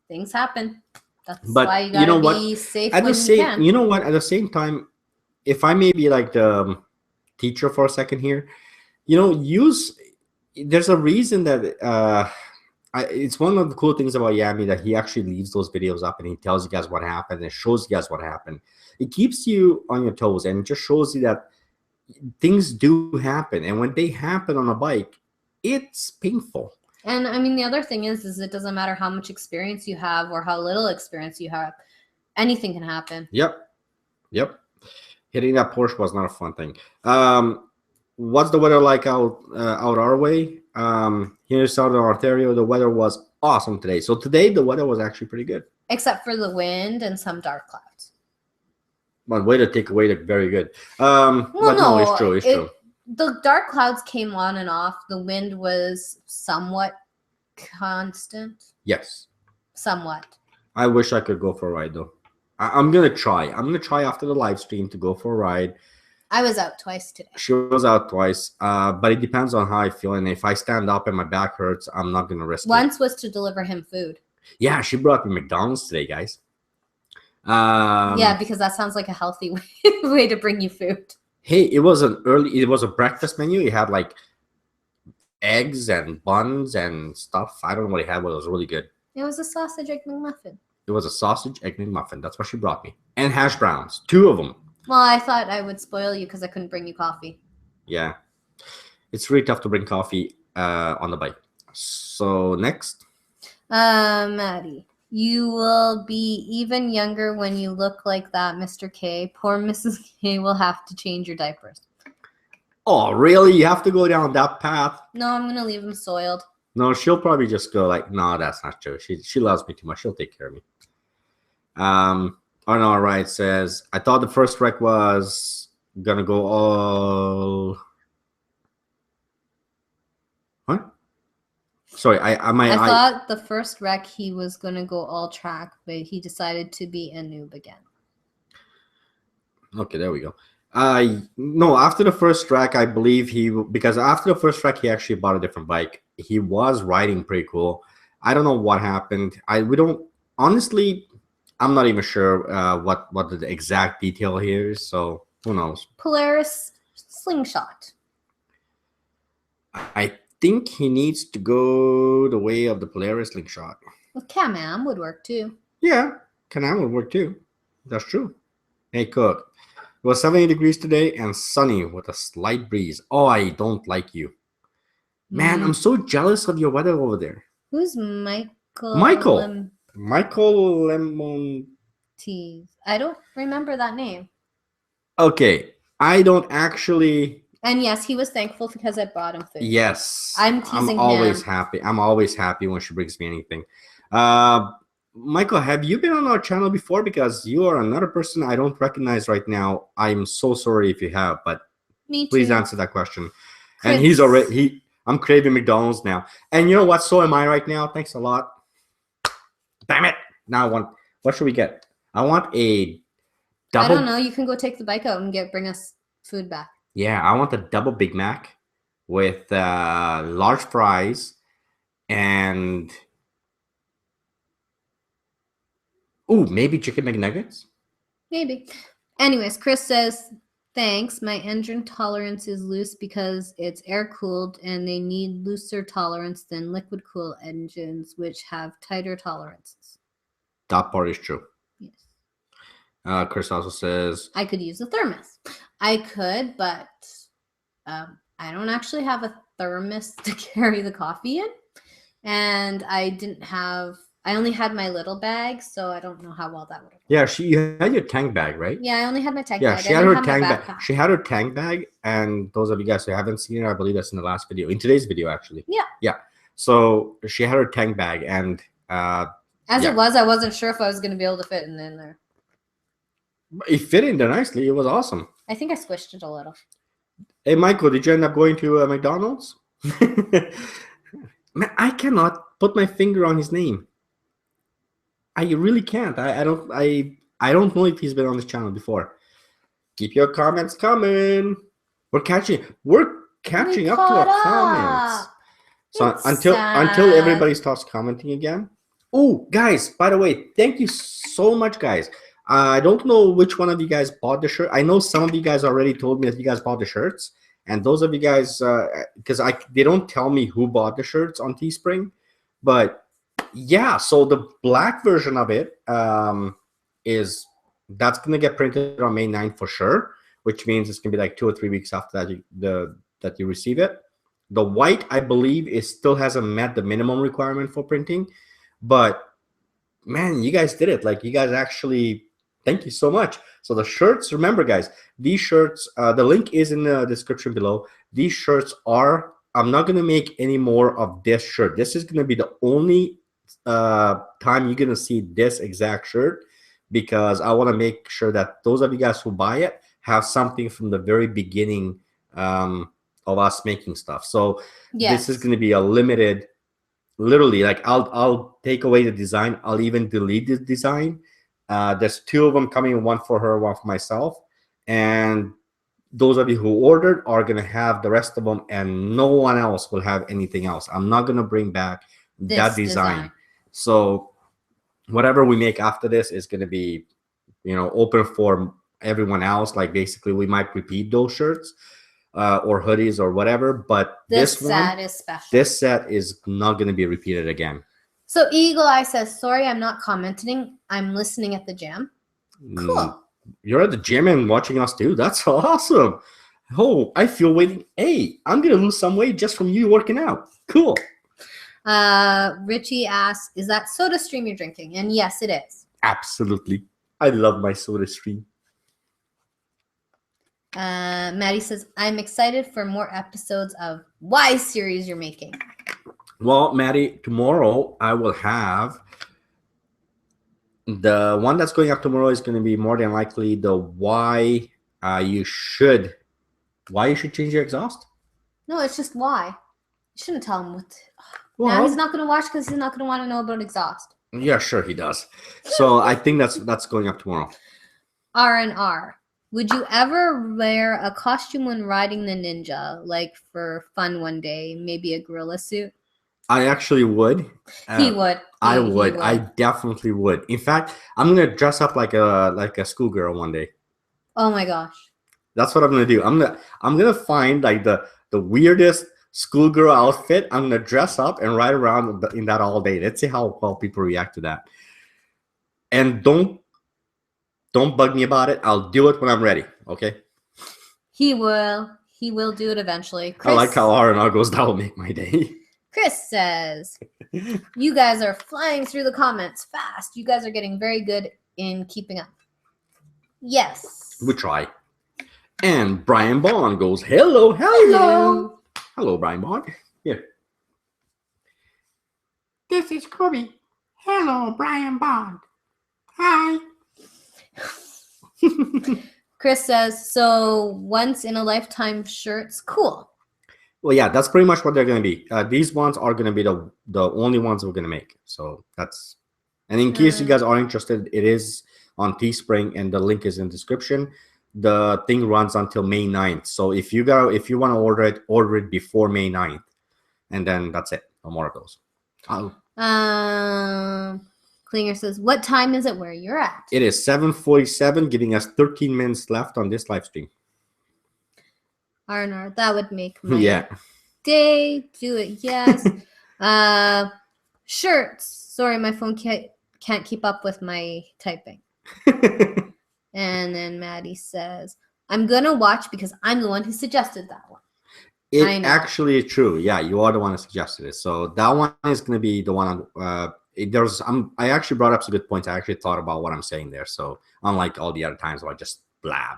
things happen. That's why you gotta be safe when you can. You know what? At the same time, if I may be like the teacher for a second here, there's a reason that it's one of the cool things about Yami that he actually leaves those videos up and he tells you guys what happened and shows you guys what happened. It keeps you on your toes and it just shows you that things do happen. And when they happen on a bike, it's painful. And I mean, the other thing is it doesn't matter how much experience you have or how little experience you have. Anything can happen. Yep. Hitting that Porsche was not a fun thing. What's the weather like out our way? Here in Southern Ontario, the weather was awesome today. So today, the weather was actually pretty good. Except for the wind and some dark clouds. One way to take away the very good. No, it's true. It's true. The dark clouds came on and off. The wind was somewhat constant. Yes. Somewhat. I wish I could go for a ride, though. I'm going to try. I'm going to try after the live stream to go for a ride. I was out twice today. She was out twice, but it depends on how I feel. And if I stand up and my back hurts, I'm not gonna risk it. Once was to deliver him food. Yeah, she brought me McDonald's today, guys. Yeah, because that sounds like a healthy way to bring you food. Hey, it was a breakfast menu. It had like eggs and buns and stuff. I don't know what it had, but it was really good. It was a sausage egg McMuffin. It was a sausage egg McMuffin. That's what she brought me. And hash browns, 2 of them. Well, I thought I would spoil you because I couldn't bring you coffee. Yeah. It's really tough to bring coffee on the bike. So next. Maddie, you will be even younger when you look like that, Mr. K. Poor Mrs. K will have to change your diapers. Oh, really? You have to go down that path? No, I'm going to leave them soiled. No, she'll probably just go like, no, that's not true. She loves me too much. She'll take care of me. Oh, no, right, says, I thought the first wreck was going to go all... What? Sorry, I thought the first wreck he was going to go all track, but he decided to be a noob again. Okay, there we go. No, after the first track, I believe because after the first track, he actually bought a different bike. He was riding pretty cool. I don't know what happened. Honestly, I'm not even sure what the exact detail here is. So who knows? Polaris slingshot. I think he needs to go the way of the Polaris slingshot. Well, Can-Am would work too. Yeah, Can-Am would work too. That's true. Hey, Cook. It was 70 degrees today and sunny with a slight breeze. Oh, I don't like you. Man, I'm so jealous of your weather over there. Who's Michael? Michael Lemon Tee. I don't remember that name. Okay, I don't actually. And yes, he was thankful because I brought him food. Yes. I'm teasing him. I'm always happy. I'm always happy when she brings me anything. Michael, have you been on our channel before? Because you are another person I don't recognize right now. I'm so sorry if you have, but please answer that question. Chris. And he's already I'm craving McDonald's now. And you know what? So am I right now. Thanks a lot. Damn it. Now what should we get? I want a double. I don't know. You can go take the bike out and bring us food back. Yeah, I want a double Big Mac with large fries and maybe chicken McNuggets? Maybe. Anyways, Chris says, thanks. My engine tolerance is loose because it's air-cooled and they need looser tolerance than liquid-cooled engines, which have tighter tolerances. That part is true. Yes. Chris also says... I could use a thermos. I could, but I don't actually have a thermos to carry the coffee in. And I only had my little bag, so I don't know how well that would have worked. Yeah, you had your tank bag, right? Yeah, I only had my tank bag. Yeah, she had her tank bag. She had her tank bag, and those of you guys who haven't seen it, I believe that's in the last video, in today's video, actually. Yeah. Yeah. So she had her tank bag, and it was, I wasn't sure if I was going to be able to fit in there. It fit in there nicely. It was awesome. I think I squished it a little. Hey, Michael, did you end up going to McDonald's? Man, I cannot put my finger on his name. I really can't. I don't know if he's been on this channel before. Keep your comments coming. We're catching up to our comments. So until everybody starts commenting again. Oh, guys, by the way, thank you so much, guys. I don't know which one of you guys bought the shirt. I know some of you guys already told me that you guys bought the shirts. And those of you guys, because they don't tell me who bought the shirts on Teespring. But yeah, so the black version of it that's going to get printed on May 9th for sure, which means it's going to be like 2 or 3 weeks after that you receive it. The white, I believe, still hasn't met the minimum requirement for printing. But man, you guys did it. Like, you guys actually, thank you so much. So the shirts, remember, guys, these shirts, the link is in the description below. These shirts I'm not going to make any more of this shirt. This is going to be the only time you're going to see this exact shirt, because I want to make sure that those of you guys who buy it have something from the very beginning of us making stuff. So yes, this is going to be a limited, literally, like I'll take away the design. I'll even delete the design. There's 2 of them coming, one for her, one for myself. And those of you who ordered are going to have the rest of them, and no one else will have anything else. I'm not going to bring back that design. So whatever we make after this is going to be, open for everyone else. Like basically we might repeat those shirts or hoodies or whatever, but this set is special. This set is not going to be repeated again. So Eagle Eye says, sorry, I'm not commenting. I'm listening at the gym. Cool. You're at the gym and watching us too? That's awesome. Oh, I feel waiting. Hey, I'm going to lose some weight just from you working out. Cool. Richie asks, is that Soda Stream you're drinking? And yes, it is. Absolutely. I love my Soda Stream. Maddie says, I'm excited for more episodes of Y series you're making. Well, Maddie, tomorrow I will have the one that's going up tomorrow is going to be more than likely the why you should change your exhaust. No, it's just why. You shouldn't tell him what. Well, now he's not going to watch because he's not going to want to know about exhaust. Yeah, sure he does. So I think that's going up tomorrow. R&R. Would you ever wear a costume when riding the Ninja, like for fun one day, maybe a gorilla suit? I actually would. He would. I would. I definitely would. In fact, I'm gonna dress up like a schoolgirl one day. Oh my gosh. That's what I'm gonna do. I'm gonna find like the weirdest schoolgirl outfit. I'm gonna dress up and ride around in that all day. Let's see how well people react to that. And don't bug me about it. I'll do it when I'm ready. Okay. He will. He will do it eventually. Chris, I like how R&R goes. That will make my day. Chris says, you guys are flying through the comments fast. You guys are getting very good in keeping up. Yes. We try. And Brian Bond goes, hello. Hello, Brian Bond. Here. This is Kirby. Hello, Brian Bond. Hi. Chris says, so once in a lifetime shirts. Cool. Well, yeah, that's pretty much what they're going to be. These ones are going to be the only ones we're going to make. So that's, and in case you guys are interested, it is on Teespring and the link is in the description. The thing runs until May 9th. So if you want to order it before May 9th, and then that's it. No more of those. Klinger says, what time is it where you're at? It is 7:47, giving us 13 minutes left on this live stream. Arnar, that would make my day. Do it, yes. Shirts. Sorry, my phone can't keep up with my typing. And then Maddie says, I'm going to watch because I'm the one who suggested that one. It actually is true. Yeah, you are the one who suggested it. So that one is going to be the one. I actually brought up some good points. I actually thought about what I'm saying there. So unlike all the other times where I just blab.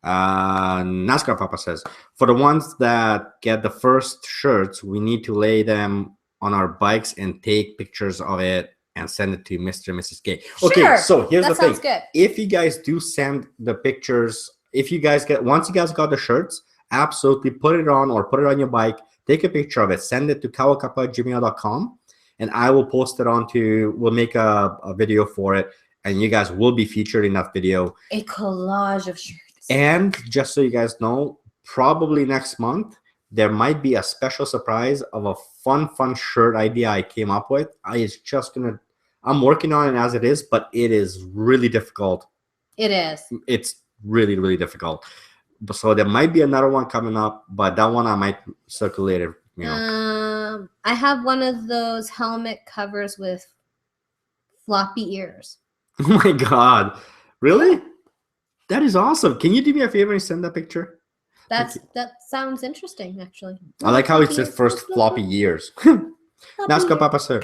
NASCAR Papa says, for the ones that get the first shirts, we need to lay them on our bikes and take pictures of it and send it to Mr. and Mrs. K. Okay, sure. So here's the thing. Good. If you guys do send the pictures, once you guys got the shirts, absolutely put it on or put it on your bike, take a picture of it, send it to kawakouple@gmail.com, and I will post it we'll make a video for it, and you guys will be featured in that video. A collage of shirts. And just so you guys know, probably next month, there might be a special surprise of a fun shirt idea I came up with. I'm working on it as it is, but it is really difficult. It is. It's really, really difficult. So there might be another one coming up, but that one I might circulate it. I have one of those helmet covers with floppy ears. Oh my God. Really? That is awesome. Can you do me a favor and send that picture? That sounds interesting, actually. I like how it says first floppy ears. NASCAR Papa Sir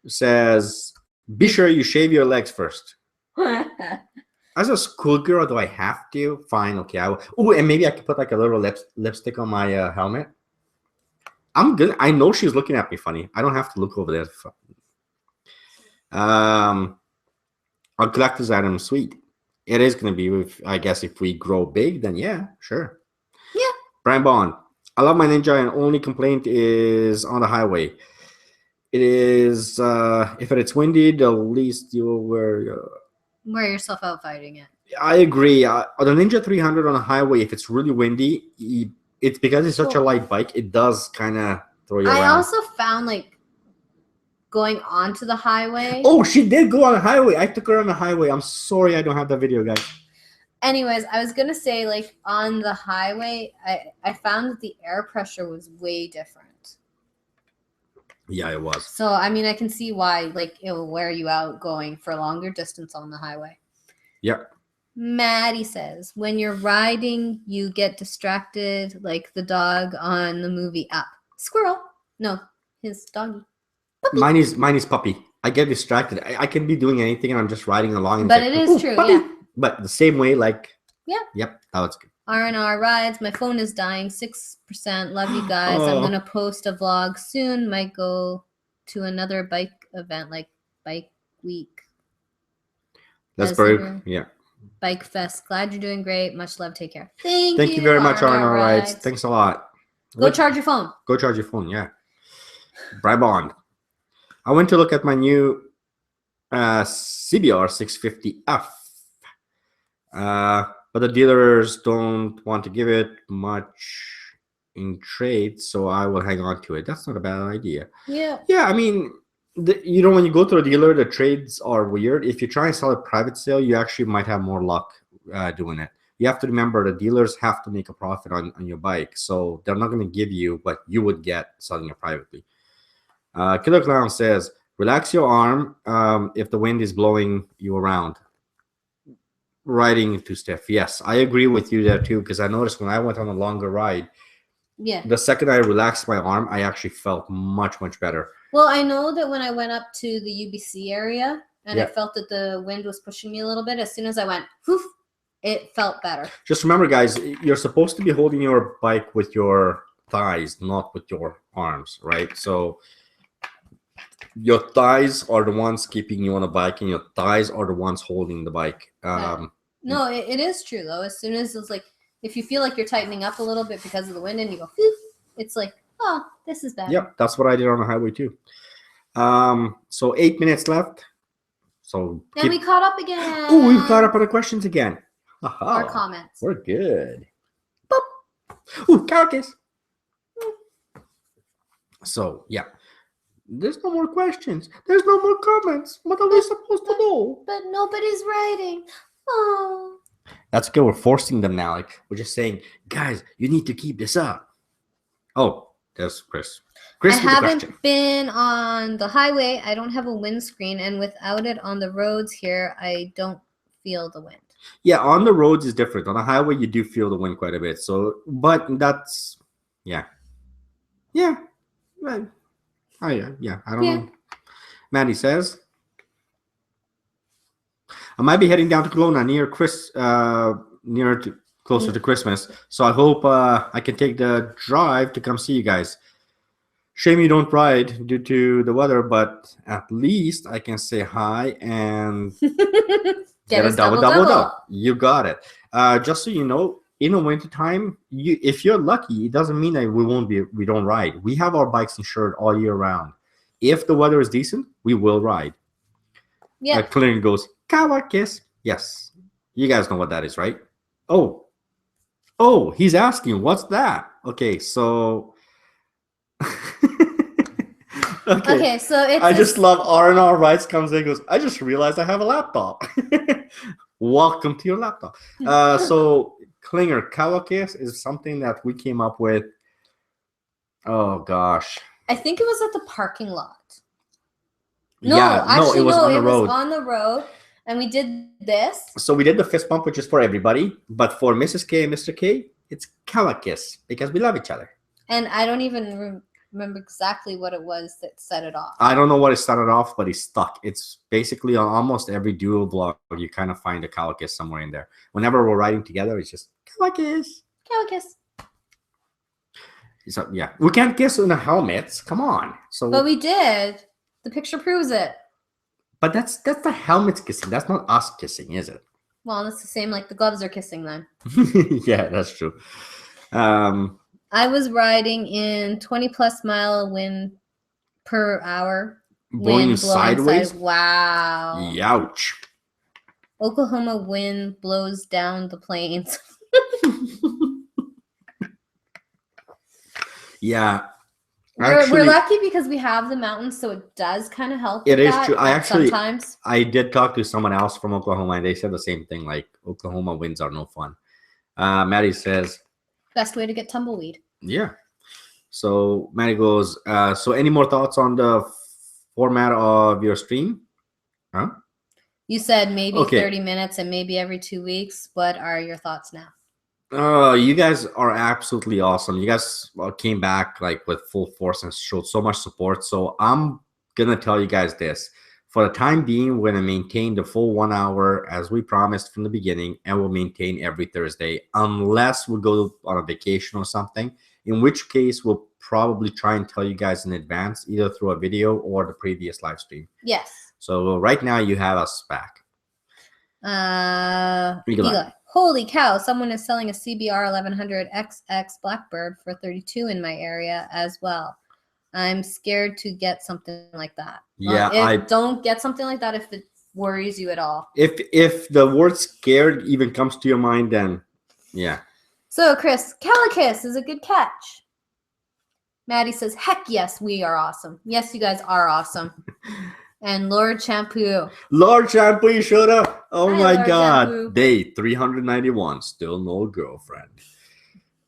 says, be sure you shave your legs first. As a schoolgirl, do I have to? Fine, okay. Oh, and maybe I could put like a little lipstick on my helmet. I'm good. I know she's looking at me funny. I don't have to look over there. Our collector's item, sweet. It is going to be, I guess, if we grow big, then yeah, sure. Yeah. Brian Bond, I love my Ninja, and only complaint is on the highway. It is, if it's windy, the least you'll wear yourself out fighting it. I agree. On the Ninja 300 on a highway, if it's really windy, it's because it's such a light bike. It does kind of throw you I around. also found like going onto the highway. Oh, she did go on a highway. I took her on a highway. I'm sorry I don't have that video, guys. Anyways, I was gonna say like on the highway, I found that the air pressure was way different. Yeah, it was. So I mean, I can see why like it will wear you out going for a longer distance on the highway. Yep. Maddie says, when you're riding, you get distracted like the dog on the movie Up. Squirrel. No, his doggy. Puppy. Mine is puppy. I get distracted. I can be doing anything and I'm just riding along. And but it is true, puppy. yeah. But the same way, like, yeah. Yep, that was good. R&R rides. My phone is dying. 6%. Love you guys. I'm going to post a vlog soon. Might go to another bike event like Bike Week. That's very, yeah. Bike Fest. Glad you're doing great. Much love. Take care. Thank you very much, R&R rides. Thanks a lot. Go charge your phone. Go charge your phone, yeah. Bribond. I went to look at my new CBR 650F. But the dealers don't want to give it much in trade, so I will hang on to it. That's not a bad idea. Yeah. Yeah, I mean, you know, when you go to a dealer, the trades are weird. If you try and sell a private sale, you actually might have more luck doing it. You have to remember the dealers have to make a profit on your bike, so they're not going to give you what you would get selling it privately. Killer Clown says, relax your arm if the wind is blowing you around. Riding to Steph. Yes, I agree with you there too, because I noticed when I went on a longer ride, yeah, the second I relaxed my arm, I actually felt much better. Well, I know that when I went up to the UBC area and I felt that the wind was pushing me a little bit, as soon as I went, poof, it felt better. Just remember, guys, you're supposed to be holding your bike with your thighs, not with your arms, right? So your thighs are the ones keeping you on a bike, and your thighs are the ones holding the bike. No, it is true, though. As soon as it's like, if you feel like you're tightening up a little bit because of the wind and you go, phew, it's like, oh, this is better. Yep, that's what I did on the highway, too. So 8 minutes left. So then we caught up again. Oh, we caught up on the questions again. Or comments. We're good. Boop. Ooh, carcass. So, yeah. There's no more questions. There's no more comments. What are we supposed to do? But nobody's writing. Oh. That's good. We're forcing them now. Like, we're just saying, guys, you need to keep this up. Oh, there's Chris. I haven't been on the highway. I don't have a windscreen, and without it on the roads here, I don't feel the wind. Yeah, on the roads is different. On the highway, you do feel the wind quite a bit. So, but that's, yeah. Yeah. Right. Oh, yeah. I don't know. Maddie says, I might be heading down to Kelowna closer to Christmas. So I hope I can take the drive to come see you guys. Shame you don't ride due to the weather, but at least I can say hi and get a double. You got it. Just so you know, in the wintertime, if you're lucky, it doesn't mean that we don't ride. We have our bikes insured all year round. If the weather is decent, we will ride. Yeah. Clearing goes, KawaKouple. Yes. You guys know what that is, right? Oh, he's asking, what's that? Okay, so okay, so it's I just love R&R Rights comes in and goes, I just realized I have a laptop. Welcome to your laptop. So Klinger, KawaKouple is something that we came up with. Oh gosh. I think it was at the parking lot. It was on the road. It was on the road, and we did this. So we did the fist bump, which is for everybody, but for Mrs. K and Mr. K, it's KawaKouple because we love each other. And I don't even remember exactly what it was that set it off. I don't know what it started off, but it's stuck. It's basically on almost every duo blog, you kind of find a KawaKouple somewhere in there. Whenever we're riding together, it's just KawaKouple. So yeah, we can't kiss in the helmets. Come on. But we did. The picture proves it. But that's the helmets kissing. That's not us kissing, is it? Well, it's the same like the gloves are kissing then. Yeah, that's true. I was riding in 20+ mile wind per hour. Blowing sideways? Wow. Youch. Oklahoma wind blows down the plains. Yeah. We're lucky because we have the mountains, so it does kind of help. It is that, true. Sometimes I did talk to someone else from Oklahoma, and they said the same thing. Like Oklahoma winds are no fun. Maddie says, best way to get tumbleweed. Yeah. So Maddie goes, so any more thoughts on the format of your stream? Huh? You said maybe 30 minutes and maybe every 2 weeks. What are your thoughts now? You guys are absolutely awesome. You guys came back like with full force and showed so much support. So I'm gonna tell you guys this. For the time being, we're gonna maintain the full 1 hour as we promised from the beginning, and we'll maintain every Thursday unless we go on a vacation or something. In which case, we'll probably try and tell you guys in advance, either through a video or the previous live stream. Yes. So right now you have us back. Eagle. Holy cow, someone is selling a CBR 1100 XX Blackbird for 32 in my area as well. I'm scared to get something like that. Yeah, don't get something like that if it worries you at all. If the word scared even comes to your mind, then yeah. So Chris, Calicus is a good catch. Maddie says, heck yes, we are awesome. Yes, you guys are awesome. And Lord Shampoo. Lord Shampoo, you showed up. Oh my Lord God. Shampoo. Day 391. Still no girlfriend.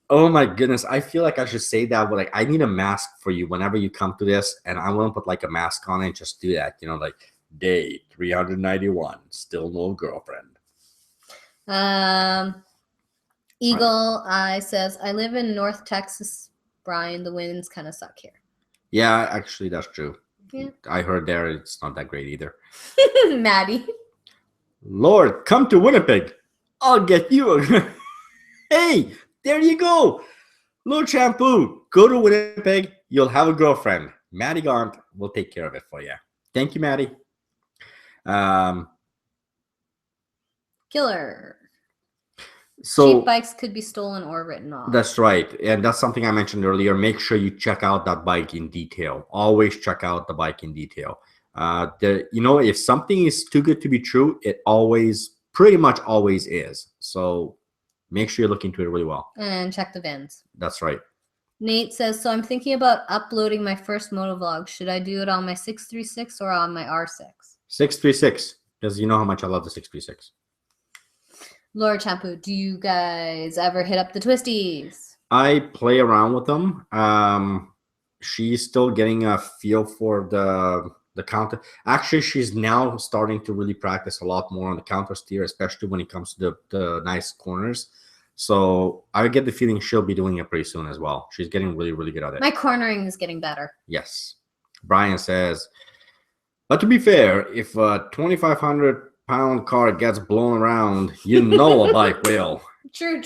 Oh my goodness. I feel like I should say that, but like I need a mask for you whenever you come to this, and I want to put like a mask on and just do that. You know, like day 391. Still no girlfriend. Eagle Eye says, I live in North Texas, Brian. The winds kind of suck here. Yeah, actually, that's true. Yeah. I heard there it's not that great either. Maddie. Lord, come to Winnipeg. I'll get you a... Hey, there you go. Lord Shampoo, go to Winnipeg. You'll have a girlfriend. Maddie Gaunt will take care of it for you. Thank you, Maddie. Killer. So cheap bikes could be stolen or written off. That's right. And that's something I mentioned earlier. Make sure you check out that bike in detail. Always check out the bike in detail. If something is too good to be true, it pretty much always is. So make sure you look into it really well. And check the VINs. That's right. Nate says, so I'm thinking about uploading my first motovlog. Should I do it on my 636 or on my R6? 636, because you know how much I love the 636. Lord Shampoo, do you guys ever hit up the twisties? I play around with them. She's still getting a feel for the counter. Actually, she's now starting to really practice a lot more on the counter steer, especially when it comes to the nice corners. So I get the feeling she'll be doing it pretty soon as well. She's getting really, really good at it. My cornering is getting better. Yes. Brian says, but to be fair, if a 2,500-pound car gets blown around, you know a bike will. True.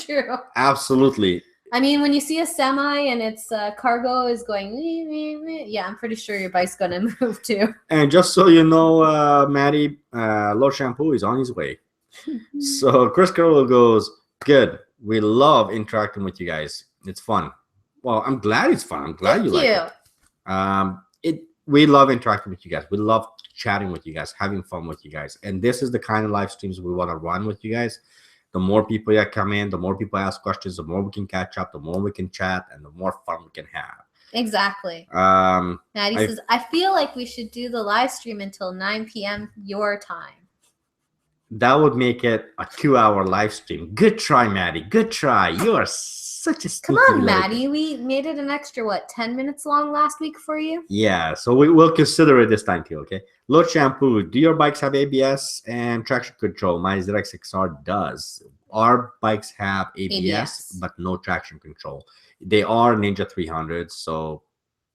Absolutely. I mean, when you see a semi and its cargo is going, yeah, I'm pretty sure your bike's going to move too. And just so you know, Maddie, Lord Shampoo is on his way. So Chris Carroll goes, good. We love interacting with you guys. It's fun. Well, I'm glad it's fun. I'm glad you like it. We love interacting with you guys. We love chatting with you guys, having fun with you guys. And this is the kind of live streams we want to run with you guys. The more people that come in, the more people ask questions, the more we can catch up, the more we can chat, and the more fun we can have. Exactly. Maddie says, I feel like we should do the live stream until 9 p.m. your time. That would make it a 2-hour live stream. Good try, Maddie. Good try. You are such a Come on, Maddie. We made it an extra, 10 minutes long last week for you? Yeah, so we will consider it this time too, okay? Lord Shampoo, do your bikes have ABS and traction control? My ZX6R does. Our bikes have ABS, but no traction control. They are Ninja 300s, so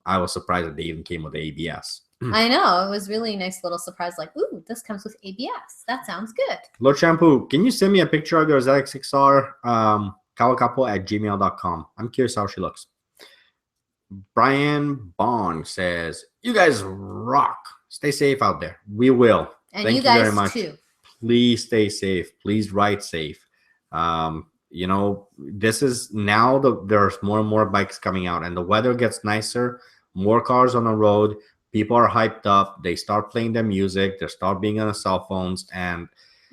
I was surprised that they even came with ABS. I know. It was really a nice little surprise. Like, ooh, this comes with ABS. That sounds good. Lord Shampoo, can you send me a picture of your ZX6R KawaKouple@gmail.com? I'm curious how she looks. Brian Bond says, you guys rock. Stay safe out there. We will. And Thank you guys very much. Too. Please stay safe. Please ride safe. This is now there's more and more bikes coming out, and the weather gets nicer, more cars on the road. People are hyped up. They start playing their music. They start being on the cell phones. And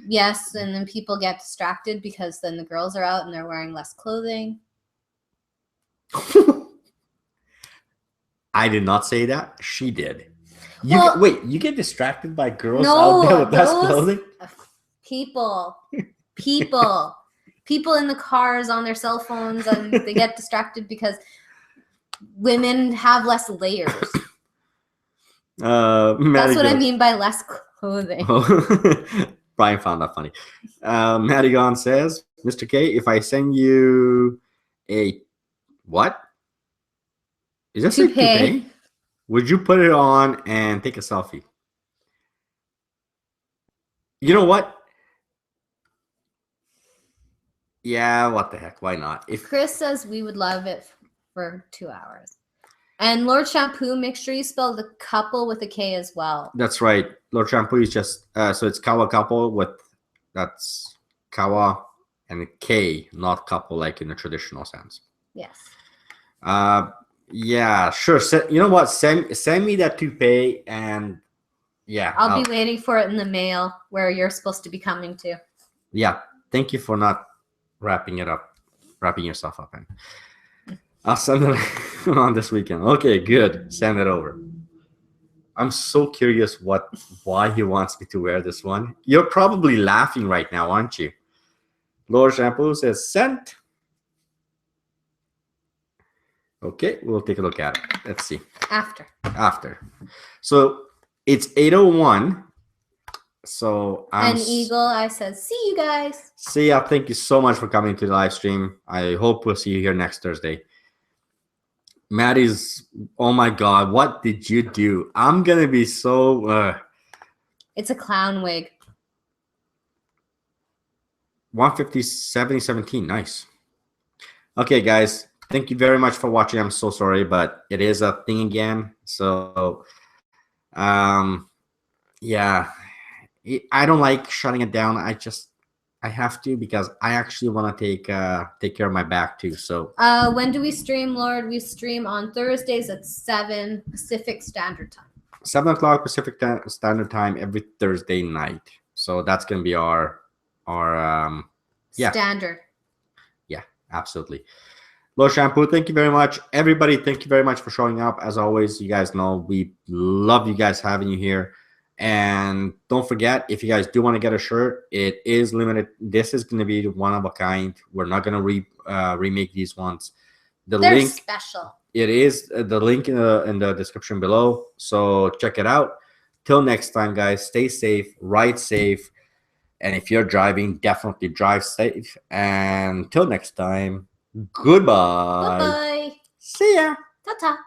Yes, and then people get distracted because then the girls are out and they're wearing less clothing. I did not say that. She did. Well, Wait, you get distracted by girls no, out there with less those clothing? people in the cars on their cell phones, and they get distracted because women have less layers. That's what I mean by less clothing. Brian found that funny. Madigan says, Mr. K, if I send you a what? Is that a toupee? Would you put it on and take a selfie? You know what? Yeah, what the heck? Why not? If Chris says we would love it for 2 hours. And Lord Shampoo, make sure you spell the couple with a K as well. That's right. Lord Shampoo is just so it's KawaKouple with that's Kawa and a K, not couple like in the traditional sense. Yes. Yeah, sure. You know what? Send me that toupee, and yeah, I'll be waiting for it in the mail where you're supposed to be coming to. Yeah, thank you for not wrapping yourself up in. I'll send it on this weekend. Okay, good. Send it over. I'm so curious why he wants me to wear this one. You're probably laughing right now, aren't you? Lord Shampoo says sent. Okay, we'll take a look at it. Let's see. After. So it's 8:01. So I'm Eagle, I said, see you guys. See ya. Thank you so much for coming to the live stream. I hope we'll see you here next Thursday. Maddie's, oh my God, what did you do? I'm going to be so... It's a clown wig. 150, 70, 17. Nice. Okay, guys. Thank you very much for watching. I'm so sorry, but it is a thing again. So, yeah. I don't like shutting it down. I have to because I actually want to take care of my back too. So when do we stream, Lord? We stream on Thursdays at 7 Pacific Standard Time. 7 o'clock Pacific Standard Time every Thursday night. So that's gonna be our standard. Yeah, absolutely. Lord Shampoo, thank you very much. Everybody, thank you very much for showing up. As always, you guys know we love you guys having you here. And don't forget, if you guys do want to get a shirt, it is limited. This is going to be one of a kind. We're not going to remake these ones. They're special. It is the link in the description below. So check it out. Till next time, guys, stay safe, ride safe. And if you're driving, definitely drive safe. And till next time, goodbye. Bye-bye. See ya. Ta-ta.